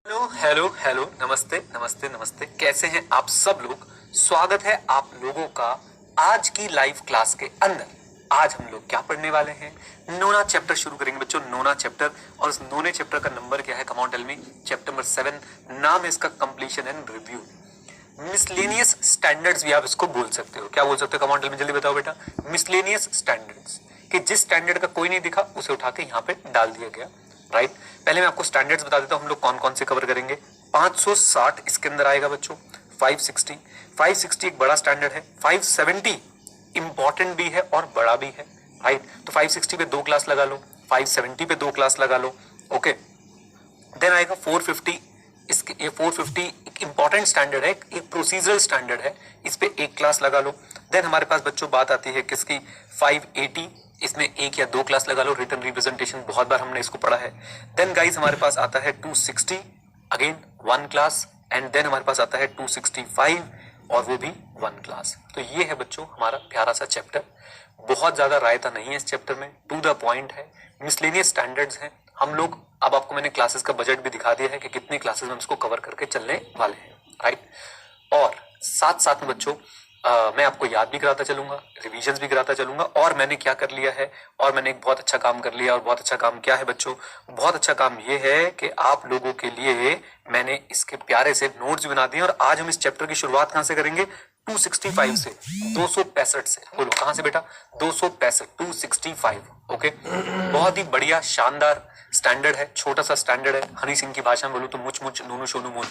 Hello hello hello, नमस्ते नमस्ते नमस्ते। कैसे हैं आप सब लोग? स्वागत है आप लोगों का आज की लाइव क्लास के अंदर। आज हम लोग क्या पढ़ने वाले हैं? नोना चैप्टर शुरू करेंगे बच्चों, नोना चैप्टर। और उस नोने चैप्टर का नंबर क्या है? Come on tell me. Chapter number 7, नाम है इसका completion and review. Miscellaneous standards भी आप इसको बोल सकते हो। क्या बोल सकते हो? कम ऑन टेल मी, जल्दी बताओ बेटा। मिसलेनियस स्टैंडर्ड्स, कि जिस स्टैंडर्ड का कोई नहीं दिखा उसे उठा के यहाँ पे डाल दिया गया। राइट, पहले मैं आपको स्टैंडर्ड्स बता देता हूं हम लोग कौन कौन से कवर करेंगे। 560 इसके अंदर आएगा बच्चों। 560 एक बड़ा स्टैंडर्ड है। 570 इंपॉर्टेंट भी है और बड़ा भी है। राइट, तो 560 पे 2 क्लास लगा लो, 570 पे 2 क्लास लगा लो। ओके, देन आएगा 450। इसके ये 450 एक इंपॉर्टेंट स्टैंडर्ड है, एक प्रोसीजरल स्टैंडर्ड है, इस पे 1 क्लास लगा लो। देन हमारे पास बच्चों बात आती है किसकी? 580, इसमें 1 या 2 क्लास लगा लो। रिटर्न रिप्रेजेंटेशन, बहुत बार हमने इसको पढ़ा है। देन गाइस हमारे पास आता है 260, अगेन 1 क्लास। एंड देन हमारे पास आता है 265 और वो भी 1 क्लास। तो ये है बच्चों हमारा प्यारा सा चैप्टर। बहुत ज्यादा रायता नहीं है इस चैप्टर में, टू द पॉइंट है। मिसलेनियस स्टैंडर्ड्स हैं हम लोग। अब आपको मैंने क्लासेस का बजट भी दिखा दिया है कि कितनी क्लासेस में हम इसको कवर करके चलने वाले हैं। राइट, और साथ साथ में बच्चों मैं आपको याद भी कराता चलूंगा, रिवीजन्स भी कराता चलूंगा। और मैंने क्या कर लिया है, और मैंने एक बहुत अच्छा काम कर लिया। और बहुत अच्छा काम क्या है बच्चों? बहुत अच्छा काम ये है कि आप लोगों के लिए मैंने इसके प्यारे से नोट्स बना दिए। और आज हम इस चैप्टर की शुरुआत कहां से करेंगे? 265 से, 265 से। बोलो कहां से बेटा? 265, 265। ओके, बहुत ही बढ़िया शानदार स्टैंडर्ड है, छोटा सा स्टैंडर्ड है। हनी सिंह की भाषा में बोलूं तो मुच मुच नूनू शोनू मून।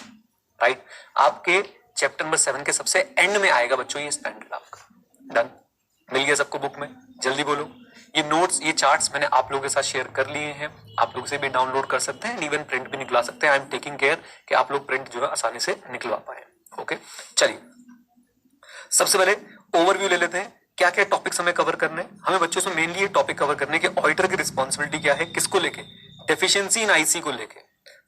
राइट, आपके चैप्टर नंबर 7 के सबसे एंड में आएगा बच्चों ये स्टैंडर्ड आपका। डन, मिल गया सबको बुक में? जल्दी बोलो। ये नोट्स, ये चार्ट्स मैंने आप लोगों के साथ शेयर कर लिए हैं। आप लोग से भी डाउनलोड कर सकते हैं, इवन प्रिंट भी निकला सकते हैं। आई एम टेकिंग केयर कि आप लोग प्रिंट जो है आसानी से निकलवा पाए। ओके, चलिए सबसे पहले ओवरव्यू ले लेते हैं। क्या क्या टॉपिक्स हमें कवर करने हैं? हमें बच्चों से मेनली ये टॉपिक कवर करने के ऑडिटर की रिस्पॉन्सिबिलिटी क्या है, किसको लेके? डेफिशिएंसी इन आईसी को लेके।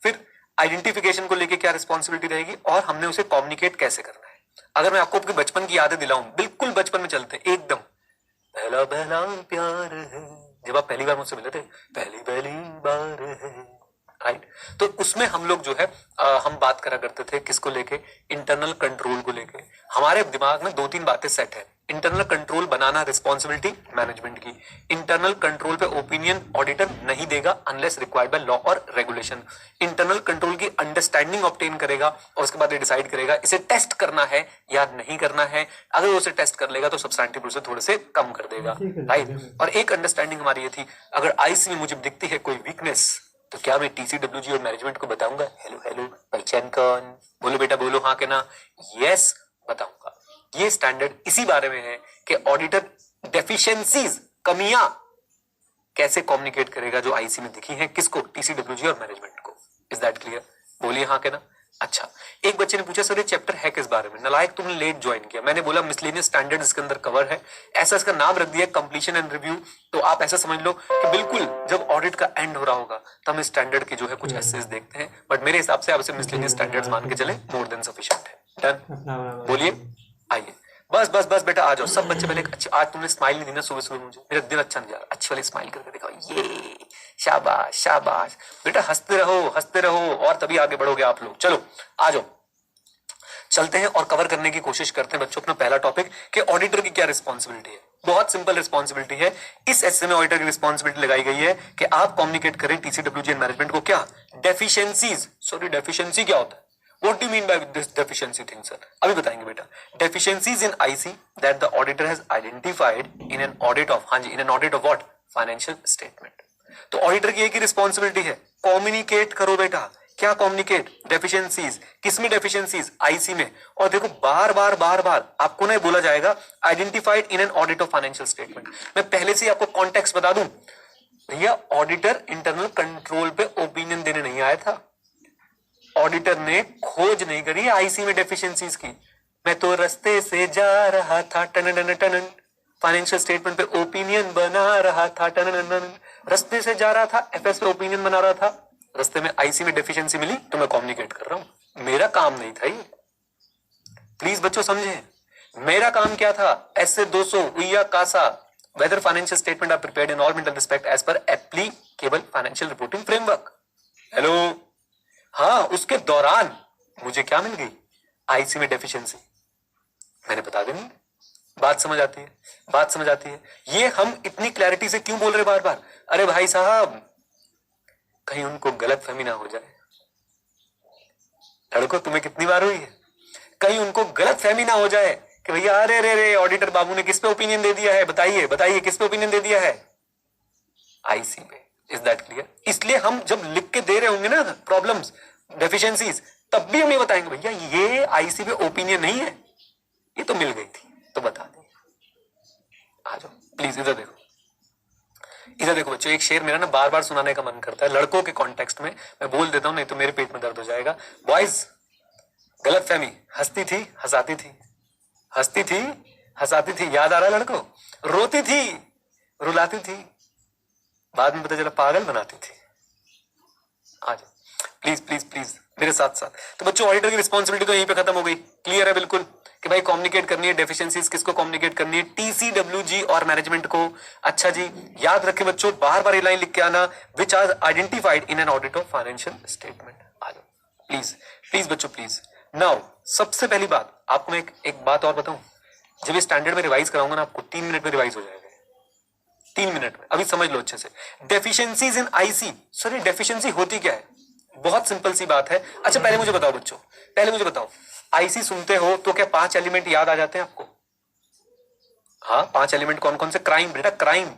फिर आइडेंटिफिकेशन को लेके क्या रिस्पॉन्सिबिलिटी रहेगी, और हमने उसे कम्युनिकेट कैसे करना है। अगर मैं आपको अपने बचपन की यादें दिलाऊं, बिल्कुल बचपन में चलते एकदम, पहला पहला प्यार है, जब आप पहली बार मुझसे मिले थे, पहली पहली बार है। राइट, तो उसमें हम लोग जो है हम बात करा करते थे किसको लेके? इंटरनल कंट्रोल को लेके। हमारे दिमाग में 2-3 बातें सेट है। इंटरनल कंट्रोल बनाना रिस्पॉन्सिबिलिटी मैनेजमेंट की। इंटरनल कंट्रोल पे ओपिनियन ऑडिटर नहीं देगा अनलेस रिक्वायर्ड बाय लॉ और रेगुलेशन। इंटरनल कंट्रोल की अंडरस्टैंडिंग ऑब्टेन करेगा और उसके बाद ये डिसाइड करेगा इसे टेस्ट करना है या नहीं करना है। अगर वो उसे टेस्ट कर लेगा तो सब्सटैंटिव रूल से थोड़े से कम कर देगा। राइट, और एक अंडरस्टैंडिंग हमारी ये थी, अगर आईसी में मुझे दिखती है कोई वीकनेस तो क्या मैं टीसीडब्ल्यूजी और मैनेजमेंट को बताऊंगा? हेलो हेलो, पहचान कौन? बोलो बेटा, बोलो हाँ के ना? यस, बताऊंगा। ये स्टैंडर्ड इसी बारे में है कि ऑडिटर डेफिशिएंसीज, कमियां कैसे कम्युनिकेट करेगा जो आईसी में दिखी है, किसको? टीसीडब्ल्यूजी और मैनेजमेंट को। Is that clear? बोलिए हाँ के ना? अच्छा, एक बच्चे ने पूछा सर ये चैप्टर है किस बारे में? नालायक, तुमने लेट ज्वाइन किया। मैंने बोला मिसलेनियस स्टैंडर्ड इसके अंदर कवर है, ऐसा इसका नाम रख दिया कंप्लीशन एंड रिव्यू। तो आप ऐसा समझ लो कि बिल्कुल जब ऑडिट का एंड हो रहा होगा तब हम इस स्टैंडर्ड के जो है कुछ एसेस देखते हैं। बट मेरे हिसाब से आप इसे मिसलेनियस स्टैंडर्ड्स मान के चले, मोर देन सफिशिएंट है। डन, बोलिए। आइए, बस बस बस बेटा आ जाओ सब बच्चे। पहले अच्छा, आज तुमने स्माइल नहीं दी ना सुबह सुबह, मुझे मेरा दिन अच्छा नहीं जा रहा। अच्छी वाली स्माइल करके दिखाओ, ये शाबाश शाबाश बेटा, हंसते रहो और तभी आगे बढ़ोगे आप लोग। चलो आ जाओ, चलते हैं और कवर करने की कोशिश करते हैं बच्चों अपना पहला टॉपिक कि ऑडिटर की क्या रिस्पॉन्सिबिलिटी है। बहुत सिंपल रिस्पॉन्सिबिलिटी है। इस एस्से में ऑडिटर की रिस्पॉन्सिबिलिटी लगाई गई है कि आप कम्युनिकेट करें टीसीडब्ल्यूजी एंड मैनेजमेंट को क्या? डेफिशिएंसीज। सॉरी, डेफिशिएंसी क्या होता है? What do you mean by this deficiency thing, sir? अभी बताएंगे बेटा। Deficiencies in IC that the auditor has identified in an audit of, हाँ जी, in an audit of what? Financial statement. तो auditor की एक ही रिस्पॉन्सिबिलिटी है, कम्युनिकेट करो बेटा। क्या कम्युनिकेट? डेफिशिएंसीज। किसमें डेफिशिएंसीज? आईसी में। और देखो बार बार आपको ना बोला जाएगा identified in an audit of financial statement. मैं पहले से आपको कॉन्टेक्स्ट बता दूं, भैया ऑडिटर इंटरनल कंट्रोल पे ओपिनियन देने नहीं आया था। ऑडिटर ने खोज नहीं करी आईसी में डेफिशिएंसीज की। मैं तो रास्ते से जा रहा था, टन टन, फाइनेंशियल स्टेटमेंट पे ओपिनियन बना रहा था, टन, रास्ते से जा रहा था, एफएस पे ओपिनियन बना रहा था, रास्ते में आईसी में डेफिशिएंसी मिली तो मैं कम्युनिकेट कर रहा हूं। मेरा काम नहीं था ये, प्लीज बच्चों समझे। मेरा काम क्या था? एसए 200 उइया कासा, whether financial statement are prepared in all mental respect as per applicable financial reporting framework. Hello, हाँ, उसके दौरान मुझे क्या मिल गई, आईसी में डेफिशिएंसी। मैंने बता देनी, बात समझ आती है, बात समझ आती है। ये हम इतनी क्लैरिटी से क्यों बोल रहे बार बार? अरे भाई साहब, कहीं उनको गलत फहमी ना हो जाए। लड़कों, तुम्हें कितनी बार हुई है? कहीं उनको गलत फहमी ना हो जाए कि भैया अरे रे रे ऑडिटर बाबू ने किस पे ओपिनियन दे दिया है, बताइए बताइए किस पे ओपिनियन दे दिया है, आईसी पे। Is that clear? इसलिए हम जब लिख के दे रहे होंगे ना प्रॉब्लम्स, डेफिशिएंसीज, तब भी हम ये बताएंगे भैया ये आईसी पे ओपिनियन नहीं है, ये तो मिल गई थी, तो बता दें। आ जाओ प्लीज, इधर देखो, इधर देखो बच्चों। एक शेर मेरा ना बार बार सुनाने का मन करता है लड़कों के कॉन्टेक्स्ट में, मैं बोल देता हूं नहीं तो मेरे पेट में दर्द हो जाएगा। बॉयज, गलत फहमी, हंसती थी हंसाती थी, हंसती थी हंसाती थी, याद आ रहा है लड़कों? रोती थी रुलाती थी, बाद में पता चला पागल बनाती थी। आ जाओ प्लीज प्लीज प्लीज मेरे साथ साथ। तो बच्चों, ऑडिटर की रिस्पॉन्सिबिलिटी तो यहीं पे खत्म हो गई। क्लियर है बिल्कुल कि भाई कम्युनिकेट करनी है डेफिशिएंसीज, किसको कम्युनिकेट करनी है? टीसीडब्ल्यूजी और मैनेजमेंट को। अच्छा जी, याद रखें बच्चों, बार बार ये लाइन लिख के आना, which are identified in an audit of financial statement. आ जाओ प्लीज प्लीज बच्चों प्लीज। नाउ सबसे पहली बात आपको मैं एक बात और बताऊं, जब ये स्टैंडर्ड में रिवाइज कराऊंगा ना आपको, 3 मिनट में रिवाइज हो जाएगा, 3 मिनट में। अभी समझ लो अच्छे से, डेफिशिएंसीज इन आईसी। सर ये डेफिशिएंसी होती क्या है? बहुत सिंपल सी बात है। अच्छा पहले मुझे बताओ बच्चों, पहले मुझे बताओ, आईसी सुनते हो तो क्या 5 एलिमेंट याद आ जाते हैं आपको? हाँ, 5 एलिमेंट कौन कौन से? क्राइम बेटा, क्राइम,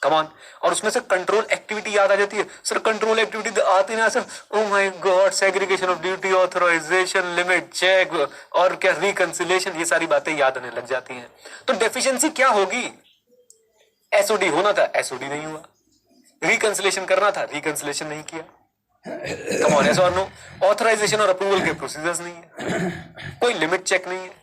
कम ऑन। और उसमें से कंट्रोल एक्टिविटी याद आ जाती है। सर कंट्रोल एक्टिविटी आती ना sir, oh my god, segregation of duty, authorization, limit check, और क्या रिकंसिलिएशन, ये सारी बातें याद आने लग जाती हैं। तो डेफिशिएंसी क्या होगी? एसओडी होना था, एसओडी नहीं हुआ। रिकंसिलेशन करना था, रिकंसिलेशन नहीं किया। कम ऑन, यस और नो? ऑथराइजेशन और अप्रूवल के प्रोसीजर्स नहीं है, कोई लिमिट चेक नहीं है।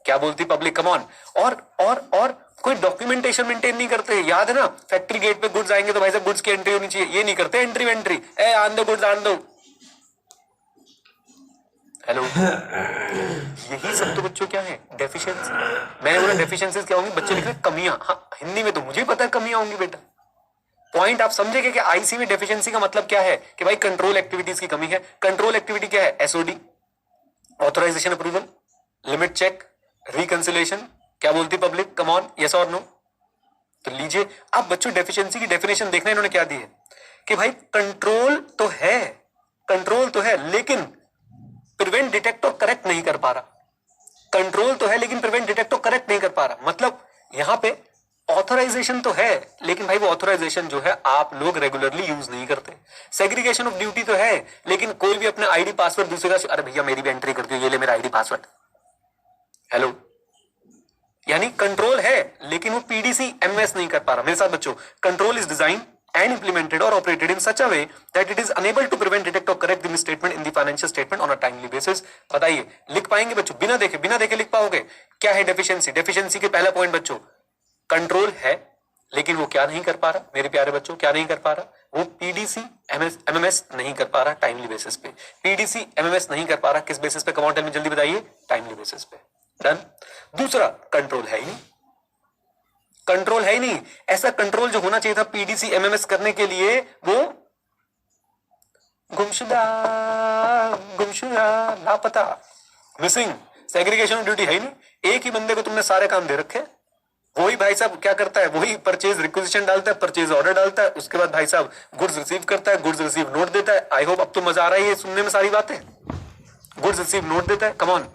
क्या बोलती पब्लिक? Come on. और कोई डॉक्यूमेंटेशन मेंटेन नहीं करते। याद है ना, फैक्ट्री गेट पे गुड्स आएंगे तो भाई साहब गुड्स की एंट्री होनी चाहिए, ये नहीं करते। एंट्री वेंट्री, ए आन दो गुड्स, आन दो। हेलो, यही सब तो बच्चों क्या है? डेफिशिएंसी। मैंने बोला डेफिशिएंसीज क्या होंगी? बच्चे लिख रहे कमियां। हाँ, हिंदी में तो मुझे पता है कमियां होंगी बेटा। पॉइंट आप समझेंगे कि आईसी में डेफिशिएंसी का मतलब क्या है कि भाई कंट्रोल एक्टिविटीज की कमी है। कंट्रोल एक्टिविटी क्या है? SOD, authorization approval, limit check, reconciliation. क्या बोलती पब्लिक? कम ऑन, यस और नो? तो लीजिए अब बच्चों, डेफिशिएंसी की डेफिनेशन देखना इन्होंने क्या दी है कि भाई कंट्रोल तो है, कंट्रोल तो है लेकिन प्रिवेंट, डिटेक्ट और करेक्ट नहीं कर पा रहा। कंट्रोल तो है लेकिन प्रिवेंट, डिटेक्ट और करेक्ट नहीं कर पा रहा। मतलब यहां पे ऑथराइजेशन तो है लेकिन भाई वो ऑथराइजेशन जो है आप लोग रेगुलरली यूज नहीं करते। सेग्रीगेशन ऑफ ड्यूटी तो है लेकिन कोई भी अपने आईडी पासवर्ड दूसरे का, अरे भैया मेरी भी एंट्री कर दियो, ये ले मेरा आईडी पासवर्ड। हेलो, यानी कंट्रोल है लेकिन वो पीडीसी एमएस नहीं कर पा रहा। मेरे साथ बच्चों, control is design and implemented or operated in such a way that it is unable to prevent, detect or correct the misstatement in the financial statement on a timely basis। बताइए, लिख पाएंगे बच्चों? बिना देखे लिख पाओगे? क्या है डेफिशिएंसी? डेफिशिएंसी के पहला पॉइंट बच्चों, कंट्रोल है लेकिन वो क्या नहीं कर पा रहा? मेरे प्यारे बच्चों, क्या नहीं कर पा रहा? वो पीडीसी एमएमएस नहीं कर पा रहा टाइमली बेसिस पे। पीडीसी एमएमएस नहीं कर पा रहा किस बेसिस पे? कम ऑन टेल मी, जल्दी बताइए। टाइमली बेसिस पे। डन। दूसरा, कंट्रोल है ही नहीं, कंट्रोल है ही नहीं। ऐसा कंट्रोल जो होना चाहिए था पीडीसी एमएमएस करने के लिए, वो गुमशुदा, लापता, मिसिंग। सेग्रीगेशन ऑफ ड्यूटी है ही नहीं। एक ही बंदे को तुमने सारे काम दे रखे, वही भाई साहब क्या करता है? वही परचेज रिक्विजिशन डालता है, परचेज ऑर्डर डालता है, उसके बाद भाई साहब गुड्स रिसीव करता है, गुड्स रिसीव नोट देता है। आई होप अब तो मजा आ रहा है ये सुनने में सारी बातें। गुड्स रिसीव नोट देता है, कम ऑन।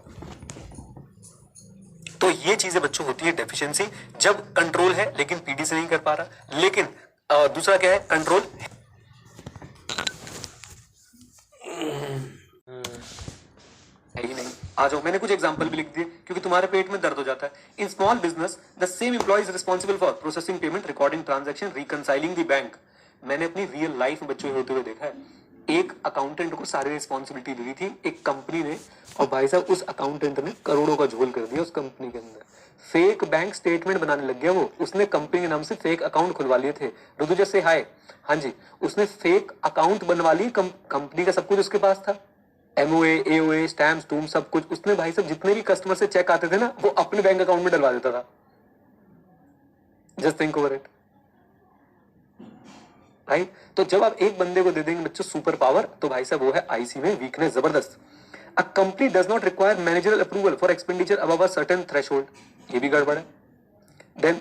तो ये चीजें बच्चों होती है डेफिशिएंसी, जब कंट्रोल है लेकिन पीडी से नहीं कर पा रहा। लेकिन दूसरा क्या है? कंट्रोल है ही नहीं। आ जाओ, मैंने कुछ एग्जांपल भी लिख दिए क्योंकि तुम्हारे पेट में दर्द हो जाता है। In small business the same employee is responsible for processing payment, recording transaction, reconciling the bank. मैंने अपनी रियल लाइफ में बच्चों होते हुए देखा है। एक अकाउंटेंट को सारी रिस्पॉन्सिबिलिटी दी थी एक कंपनी ने, और भाई साहब उस अकाउंटेंट ने करोड़ों का झोल कर दिया उस कंपनी के अंदर। फेक बैंक स्टेटमेंट बनाने लग गया वो। उसने कंपनी के नाम से फेक अकाउंट खुलवा लिए थे। रुदुजा से हाय, हाँ जी, उसने फेक अकाउंट बनवा ली, कंपनी का सब कुछ उसके पास था, एमओए, एओए, स्टैम्प, टूम, सब कुछ। उसने भाई साहब जितने भी कस्टमर से चेक आते थे ना, वो अपने बैंक अकाउंट में डलवा देता था। Just think over it. Right. तो जब आप एक बंदे को दे देंगे बच्चों सुपर पावर, तो भाई साहब वो है आईसी में वीकनेस जबरदस्त। A company does not require managerial approval for expenditure above a certain threshold, ये भी गड़बड़ है। देन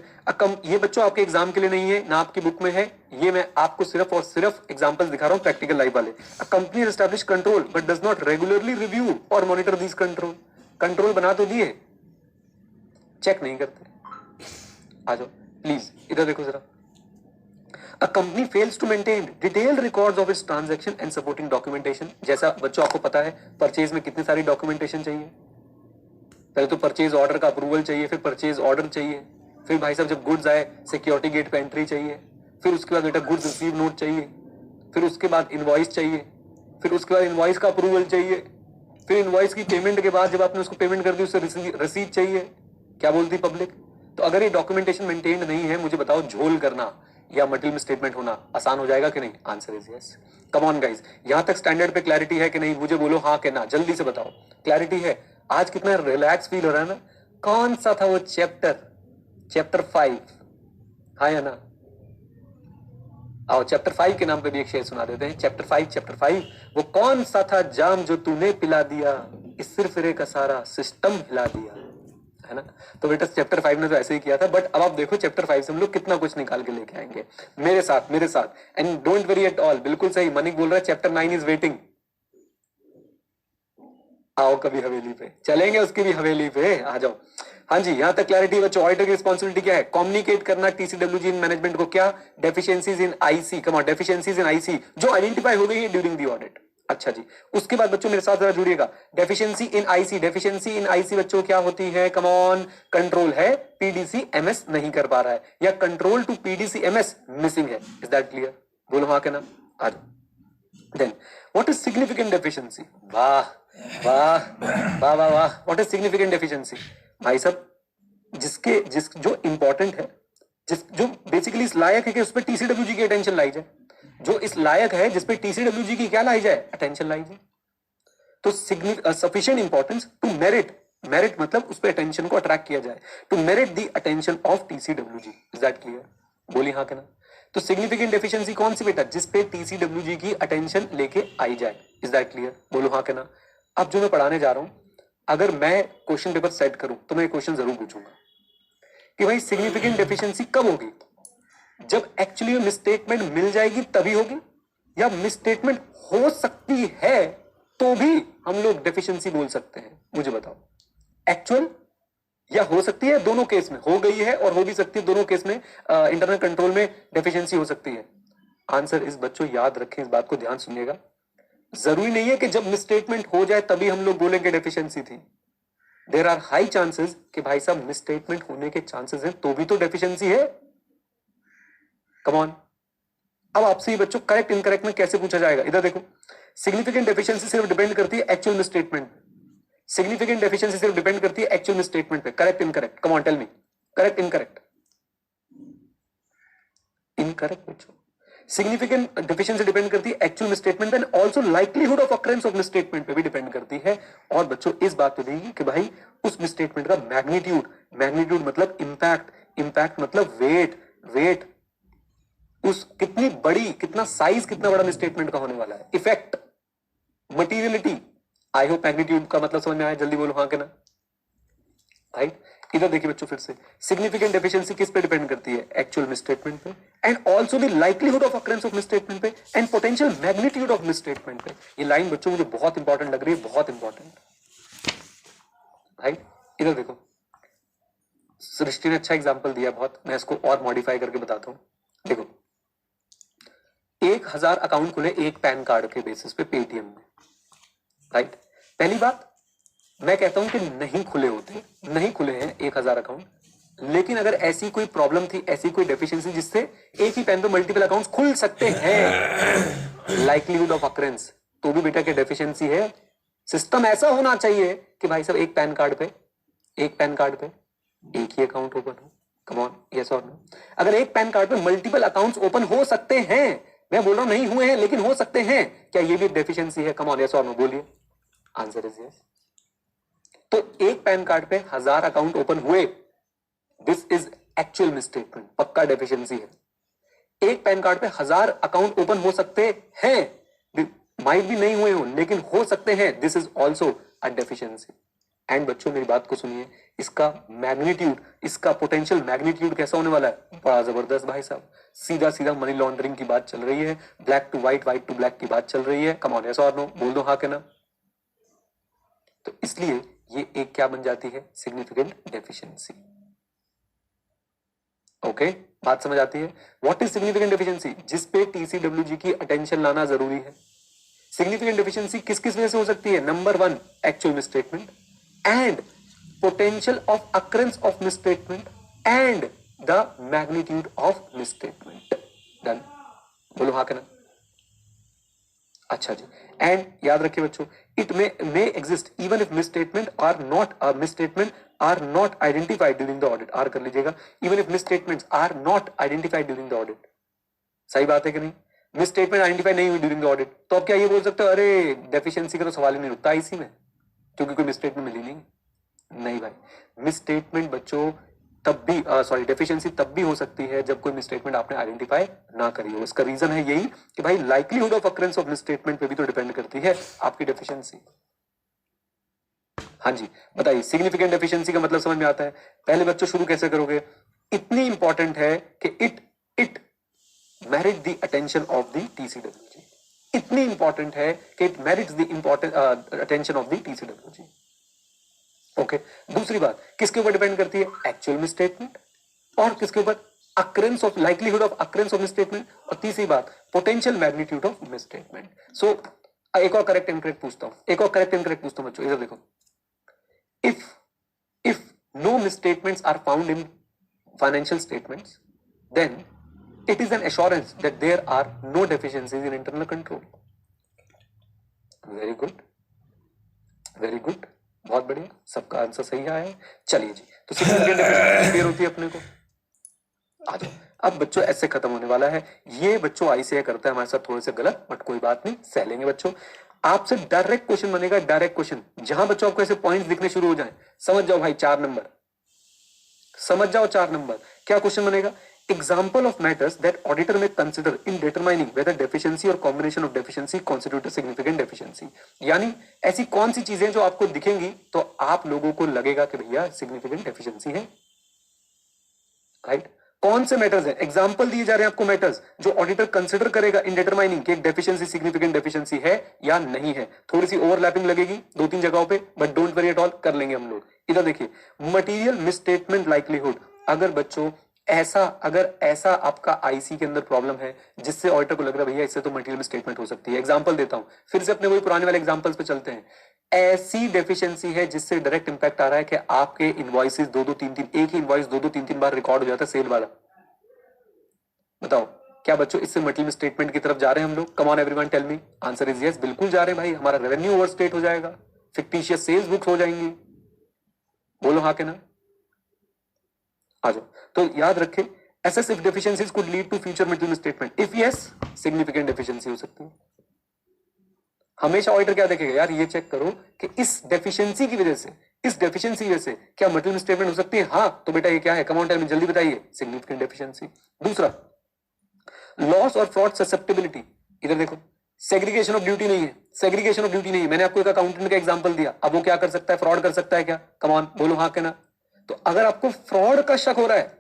ये बच्चों आपके एग्जाम के लिए नहीं है ना आपकी बुक में है, ये मैं आपको सिर्फ और सिर्फ एग्जांपल्स दिखा रहा हूं प्रैक्टिकल लाइफ वाले। A company establish control but does not regularly review और मॉनिटर दिस कंट्रोल। कंट्रोल बना तो दिए, चेक नहीं करते। आ जाओ प्लीज इधर देखो जरा। A company fails to maintain detailed records of its transaction and supporting documentation। जैसा बच्चों आपको पता है परचेज में कितनी सारी डॉक्यूमेंटेशन चाहिए। पहले तो परचेज ऑर्डर का अप्रूवल चाहिए, फिर परचेज ऑर्डर चाहिए, फिर भाई साहब जब गुड्स आए सिक्योरिटी गेट पे एंट्री चाहिए, फिर उसके बाद बेटा गुड्स रिसीव नोट चाहिए, फिर उसके बाद इनवॉइस चाहिए, फिर उसके बाद इनवॉइस का अप्रूवल चाहिए, फिर इनवॉइस की पेमेंट के बाद जब आपने उसको पेमेंट कर दी उससे रसीद चाहिए। क्या बोलती पब्लिक? तो अगर ये डॉक्यूमेंटेशन मेंटेन्ड नहीं है, मुझे बताओ झोल करना या मटेरियल स्टेटमेंट होना आसान हो जाएगा कि नहीं? Answer is yes. Come on guys, यहां तक स्टैंडर्ड पे क्लैरिटी है कि नहीं? मुझे बोलो हाँ कि ना, जल्दी से बताओ। क्लैरिटी है? आज कितना रिलैक्स फील हो रहा है ना। कौन सा था वो चैप्टर? चैप्टर 5, हाँ या ना? आओ चैप्टर 5 के नाम पे भी एक शेर सुना देते हैं। चैप्टर 5 वो कौन सा था जाम जो तूने पिला दिया, इस सिरफिरे का सारा सिस्टम हिला दिया, है ना? तो बेटा चैप्टर 5 ने तो ऐसे ही किया था, बट अब आप देखो चैप्टर 5 से हम लोग कितना कुछ निकाल के लेके आएंगे। मेरे साथ and don't worry at all. बिल्कुल सही मनिक बोल रहा है, चैप्टर 9 इज वेटिंग। आओ कभी हवेली पे चलेंगे, उसकी भी हवेली पे आ जाओ। हाँ जी, यहां तक क्लैरिटी बच्चों। ऑडिटर की रिस्पॉन्सिबिलिटी क्या है? कम्युनिकेट करना टीसीडब्ल्यूजी इन मैनेजमेंट को। क्या? Deficiencies in IC. Come on, deficiencies in IC जो आइडेंटिफाई हो गई है ड्यूरिंग द ऑडिट। अच्छा जी, उसके बाद बच्चों मेरे साथ जरा जुड़िएगा। Deficiency in IC, deficiency in IC बच्चों क्या होती है? कम ऑन, कंट्रोल है पीडीसी एमएस नहीं कर पा रहा है, या control to PDC MS missing है। Is that clear? बोलो हाँ के नाम। आ जाओ। Then what is significant deficiency? वाह वाह वाह वाह वाह। What is significant deficiency? भाई साहब जिस जो इंपॉर्टेंट है, जो बेसिकली इस लायक है कि उस पर टीसीडब्ल्यूजी की अटेंशन लाई जाए, जो इस लायक है जिस पे टीसीडब्ल्यूजी की क्या लाई जाए? अटेंशन लाई जाए। तो sufficient importance to merit, merit मतलब उस पे अटेंशन को अट्रैक्ट किया जाए, to merit the attention of TCWG. Is that clear? बोली हाँ के ना। तो सिग्निफिकेंट डेफिशिएंसी कौन सी बेटा? जिस पे टीसीडब्ल्यूजी की अटेंशन लेके आई जाए। Is that clear? बोलो हाँ के ना। अब जो मैं पढ़ाने जा रहा हूं, अगर मैं क्वेश्चन पेपर सेट करूं तो मैं क्वेश्चन जरूर पूछूंगा कि भाई सिग्निफिकेंट डेफिशिएंसी कब होगी? जब एक्चुअली मिसस्टेटमेंट मिल जाएगी तभी होगी, या मिसस्टेटमेंट हो सकती है तो भी हम लोग डेफिशिएंसी बोल सकते हैं? मुझे बताओ। एक्चुअल या हो सकती है, दोनों केस में हो गई है और हो भी सकती है, दोनों केस में इंटरनल कंट्रोल में डेफिशिएंसी हो सकती है। आंसर इस बच्चों याद रखें, इस बात को ध्यान सुनिएगा। जरूरी नहीं है कि जब मिसस्टेटमेंट हो जाए तभी हम लोग बोलेंगे डेफिशिएंसी थी। देयर आर हाई चांसेस कि भाई साहब मिसस्टेटमेंट होने के चांसेस हैं तो भी तो डेफिशिएंसी है। Come on. अब आपसे ये बच्चों करेक्ट इनकरेक्ट में कैसे पूछा जाएगा? इधर देखो, सिग्निफिकेंट डेफिशिएंसी सिर्फ डिपेंड करती है एक्चुअल मिसस्टेटमेंट। सिग्निफिकेंट डेफिशिएंसी सिर्फ डिपेंड करती है एक्चुअल मिसस्टेटमेंट पे। Correct incorrect? Come on tell me. Correct incorrect? Incorrect बच्चों। सिग्निफिकेंट डेफिशिएंसी डिपेंड करती है actual misstatement and also likelihood of occurrence of misstatement पे भी डिपेंड करती है। और बच्चों इस बात पे भी कि भाई उस मिसस्टेटमेंट का मैग्नीट्यूड, मैग्नीट्यूड मतलब इंपैक्ट, इंपैक्ट मतलब वेट, वेट उस कितनी बड़ी, कितना साइज, कितना बड़ा मिसस्टेटमेंट का होने वाला है। Effect, materiality. I hope magnitude का मतलब समझ में आया। जल्दी बोलो हाँ के ना। राइट? इधर देखिए बच्चों फिर से, सिग्निफिकेंट डेफिशिएंसी किस पे डिपेंड करती है? एक्चुअल मिसस्टेटमेंट पे and also the likelihood of occurrence of misstatement पे and potential magnitude of misstatement पे। ये लाइन बच्चों मुझे बहुत इंपॉर्टेंट लग रही है, बहुत इंपॉर्टेंट। राइट? इधर देखो, सृष्टि ने अच्छा एग्जांपल दिया बहुत, मैं इसको और मॉडिफाई करके बताता हूं। देखो, 1000 अकाउंट खुले एक पैन कार्ड के बेसिस पे पेटीएम में। राइट? पहली बात मैं कहता हूं कि नहीं खुले होते, नहीं खुले हैं 1000 अकाउंट, लेकिन अगर ऐसी कोई प्रॉब्लम थी, ऐसी कोई डेफिशिएंसी जिससे एक ही पैन पे मल्टीपल अकाउंट्स खुल सकते हैं, लाइक्लीहुड ऑफ अकरेंस, तो भी बेटा क्या डेफिशिएंसी है? सिस्टम ऐसा होना चाहिए कि भाई साहब एक पैन कार्ड पे, एक पैन कार्ड पे एक ही अकाउंट ओपन हो। कम ऑन, यस और नो? अगर एक पैन कार्ड पे मल्टीपल अकाउंट्स ओपन हो सकते हैं, मैं बोल रहा हूं नहीं हुए हैं लेकिन हो सकते हैं, क्या ये भी डेफिशिएंसी है? कम ऑन, यस और नो? बोलिए। Answer is yes. तो एक पैन कार्ड पे 1000 अकाउंट ओपन हुए, दिस इज एक्चुअल मिसस्टेटमेंट, पक्का डेफिशिएंसी है। एक पैन कार्ड पे 1000 अकाउंट ओपन हो सकते हैं, माइट भी नहीं हुए हो लेकिन हो सकते हैं, this is also a deficiency. And बच्चों मेरी बात को सुनिए, इसका मैग्नीट्यूड, इसका पोटेंशियल मैग्नीट्यूड कैसा होने वाला है, बड़ा जबरदस्त भाई साहब। सीधा सीधा मनी लॉन्ड्रिंग की बात चल रही है, black to white, white to black की बात चल रही है। कम ऑन, यस और नो, बोल दो हाँ के ना। तो इसलिए ये एक क्या बन जाती है, सिग्निफिकेंट डेफिशिएंसी। ओके, बात समझ आती है। व्हाट इज सिग्निफिकेंट डेफिशिएंसी, जिस पे टीसीडब्ल्यूजी की अटेंशन लाना जरूरी है। सिग्निफिकेंट डेफिशिएंसी किस किस वजह से हो सकती है, number 1 actual misstatement and potential of occurrence of misstatement and the magnitude of misstatement. Done. बोलो हाँ कहना। अच्छा जी, एंड याद रखिए बच्चों, it may exist even if misstatement are not identified during the audit। आर कर लीजिएगा, even if misstatements are not identified during the audit। सही बात है कि नहीं, मिसस्टेटमेंट आइडेंटिफाई नहीं हुई ड्यूरिंग द ऑडिट, तो अब क्या ये बोल सकते हो अरे डेफिशिएंसी का तो सवाल ही नहीं उठता इसी में, क्योंकि कोई मिसस्टेटमेंट मिली नहीं। नहीं भाई, मिसस्टेटमेंट बच्चों तब भी सॉरी डेफिशिएंसी तब भी हो सकती है जब कोई मिसस्टेटमेंट आपने आइडेंटिफाई ना करी हो। इसका रीजन है यही कि भाई likelihood of occurrence of misstatement पे भी तो डिपेंड करती है आपकी डेफिशिएंसी। हाँ जी बताइए, सिग्निफिकेंट डेफिशिएंसी का मतलब समझ में आता है। पहले बच्चों शुरू कैसे करोगे, इतनी इंपॉर्टेंट है कि it merit the attention of the TCWG. इतनी इंपॉर्टेंट है कि it merits the important attention of the TCWG. Okay, दूसरी बात किसके ऊपर डिपेंड करती है, एक्चुअल मिसस्टेटमेंट, और किसके ऊपर, occurrence of likelihood of occurrence of misstatement, और तीसरी बात पोटेंशियल मैग्नीट्यूड ऑफ मिसस्टेटमेंट। सो एक और करेक्ट इनकरेक्ट पूछता हूं, बच्चों इधर देखो। if no misstatements are found in financial statements, then it is an assurance that there are no deficiencies in internal control। Very good, very good, बहुत बढ़िया, सबका आंसर सही आया है। चलिए जी, तो सिग्निफिकेंट डेफिशिएंसी क्लियर होती है अपने को। आ जाओ, अब बच्चों ऐसे खत्म होने वाला है। ये बच्चों आईसीए करता है हमारे साथ थोड़े से गलत, बट कोई बात नहीं, सह लेंगे बच्चों। आपसे डायरेक्ट क्वेश्चन बनेगा, डायरेक्ट क्वेश्चन, जहां बच्चों आपको ऐसे पॉइंट्स दिखने शुरू हो जाए, समझ जाओ भाई 4 नंबर, समझ जाओ 4 नंबर। क्या क्वेश्चन बनेगा, example of matters that auditor may consider in determining whether deficiency or combination of deficiency constitute significant deficiency. यानी ऐसी कौन सी चीजें जो आपको दिखेंगी तो आप लोगों को लगेगा कि भैया सिग्निफिकेंट डेफिशिएंसी है, राइट। कौन से मैटर्स हैं, एग्जांपल दिए जा रहे हैं आपको मैटर्स जो ऑडिटर कंसीडर करेगा इन डिटरमाइनिंग कि एक डेफिशिएंसी सिग्निफिकेंट डेफिशिएंसी है या नहीं है। थोड़ी सी ओवरलैपिंग लगेगी 2-3 जगहों पे, but don't worry at all, कर लेंगे हम लोग। इधर देखिए, मटेरियल मिसस्टेटमेंट लाइक्लीहुड, अगर ऐसा आपका आईसी के अंदर प्रॉब्लम है जिससे ऑडिटर को लग रहा है भैया इससे तो मटेरियल मिसस्टेटमेंट हो सकती है। एग्जांपल देता हूं, फिर से अपने वही पुराने वाले एग्जांपल्स पे चलते हैं। ऐसी डेफिशिएंसी है जिससे डायरेक्ट इंपैक्ट आ रहा है कि आपके इनवॉइसेस 2-2-3-3, एक ही इनवॉइस 2-2-3-3 बार रिकॉर्ड हो जाता है सेल वाला। बताओ क्या बच्चों इससे मटेरियल मिसस्टेटमेंट की तरफ जा रहे हैं हम लोग? Come on everyone tell me, answer is yes, बिल्कुल जा रहे हैं भाई। हमारा रेवेन्यू ओवरस्टेट हो जाएगा, फिक्टिशियस सेल्स बुक्स हो जाएंगी, बोलो हाँ के ना। आ जाओ, तो याद रखें, assess if deficiencies could lead to future material misstatement, if yes significant deficiency हो सकती है। हमेशा ऑडिटर क्या देखेगा, यार ये चेक करो कि इस डेफिशिएंसी की वजह से, इस डेफिशिएंसी की वजह से क्या मटेरियल मिसस्टेटमेंट हो सकती है, हाँ तो बेटा ये क्या है, कम ऑन टेल मी, जल्दी बताइए, सिग्निफिकेंट डेफिशिएंसी। दूसरा, लॉस और फ्रॉड ससेप्टेबिलिटी, इधर देखो, सेग्रीगेशन ऑफ ड्यूटी नहीं है, सेग्रीगेशन ऑफ ड्यूटी नहीं है। मैंने आपको एक अकाउंटेंट का एग्जांपल दिया, अब वो क्या कर सकता है, फ्रॉड कर सकता है क्या, कम ऑन बोलो हाँ के ना। तो अगर आपको फ्रॉड का शक हो रहा है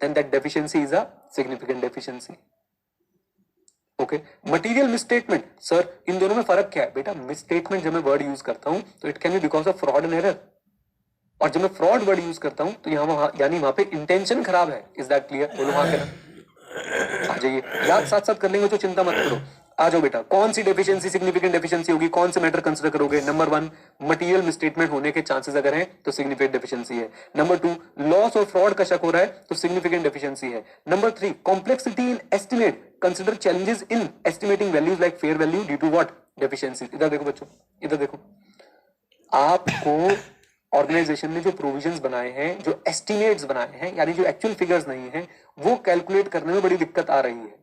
then that deficiency is a significant deficiency। Okay, material misstatement, sir इन दोनों में फर्क क्या है? बेटा मिसस्टेटमेंट जब मैं वर्ड यूज करता हूं तो it can be because of fraud and error, और जब मैं फ्रॉड वर्ड यूज करता हूं तो यहां यानी वहां पे इंटेंशन खराब है। इज दैट क्लियर, बोलो हाँ कहना। आ जाइए, याद साथ साथ कर लेंगे तो चिंता मत करो। आ जाओ बेटा, कौन सी डेफिशिएंसी सिग्निफिकेंट डेफिशिएंसी होगी, कौन से मैटर कंसीडर करोगे? नंबर 1, मटेरियल मिसस्टेटमेंट होने के चांसेस अगर हैं तो सिग्निफिकेंट डेफिशिएंसी है। नंबर 2, लॉस और फ्रॉड का शक हो रहा है तो सिग्निफिकेंट डेफिशिएंसी है। Number 3, complexity in estimate, consider challenges in estimating values like fair value due to what, deficiency. इधर देखो बच्चों, इधर देखो, आपको ऑर्गेनाइजेशन ने जो प्रोविजंस बनाए हैं, जो एस्टिमेट्स बनाए हैं, यानी जो एक्चुअल फिगर्स नहीं है, वो कैलकुलेट करने में बड़ी दिक्कत आ रही है,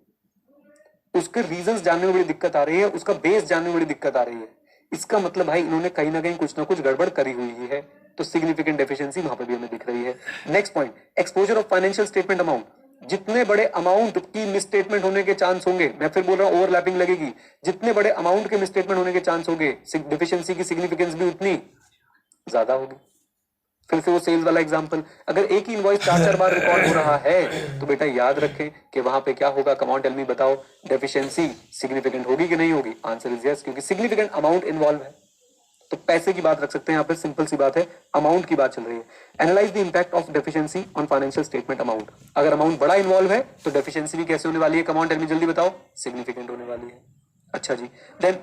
उसके रीजंस जानने में बड़ी दिक्कत आ रही है, उसका बेस जानने में बड़ी दिक्कत आ रही है। इसका मतलब भाई इन्होंने कहीं ना कहीं कुछ ना कुछ गड़बड़ करी हुई है, तो सिग्निफिकेंट डेफिशिएंसी वहां पर भी हमें दिख रही है। Next point, exposure of financial statement amount, जितने बड़े अमाउंट की मिसस्टेटमेंट होने के चांस होंगे, मैं फिर बोल रहा हूं ओवरलैपिंग लगेगी, जितने बड़े अमाउंट के मिसस्टेटमेंट होने के चांस होंगे, डेफिशिएंसी की सिग्निफिकेंस भी उतनी ज्यादा होगी। फिर से वो सेल्स वाला एग्जांपल, अगर एक ही इनवॉइस 4-4 बार रिकॉर्ड हो रहा है तो बेटा याद रखें कि वहां पे क्या होगा। कम ऑन टेल मी, बताओ डेफिशिएंसी सिग्निफिकेंट होगी कि नहीं होगी? आंसर इज यस, क्योंकि सिग्निफिकेंट अमाउंट इन्वॉल्व है। तो पैसे की बात रख सकते हैं यहाँ पे, सिंपल सी बात है, अमाउंट की बात चल रही है। Analyse the impact of deficiency on financial statement amount. अगर अमाउंट बड़ा इन्वॉल्व है तो डेफिशिएंसी भी कैसे होने वाली है? कम ऑन टेल मी, जल्दी बताओ, सिग्निफिकेंट होने वाली है। अच्छा जी, देन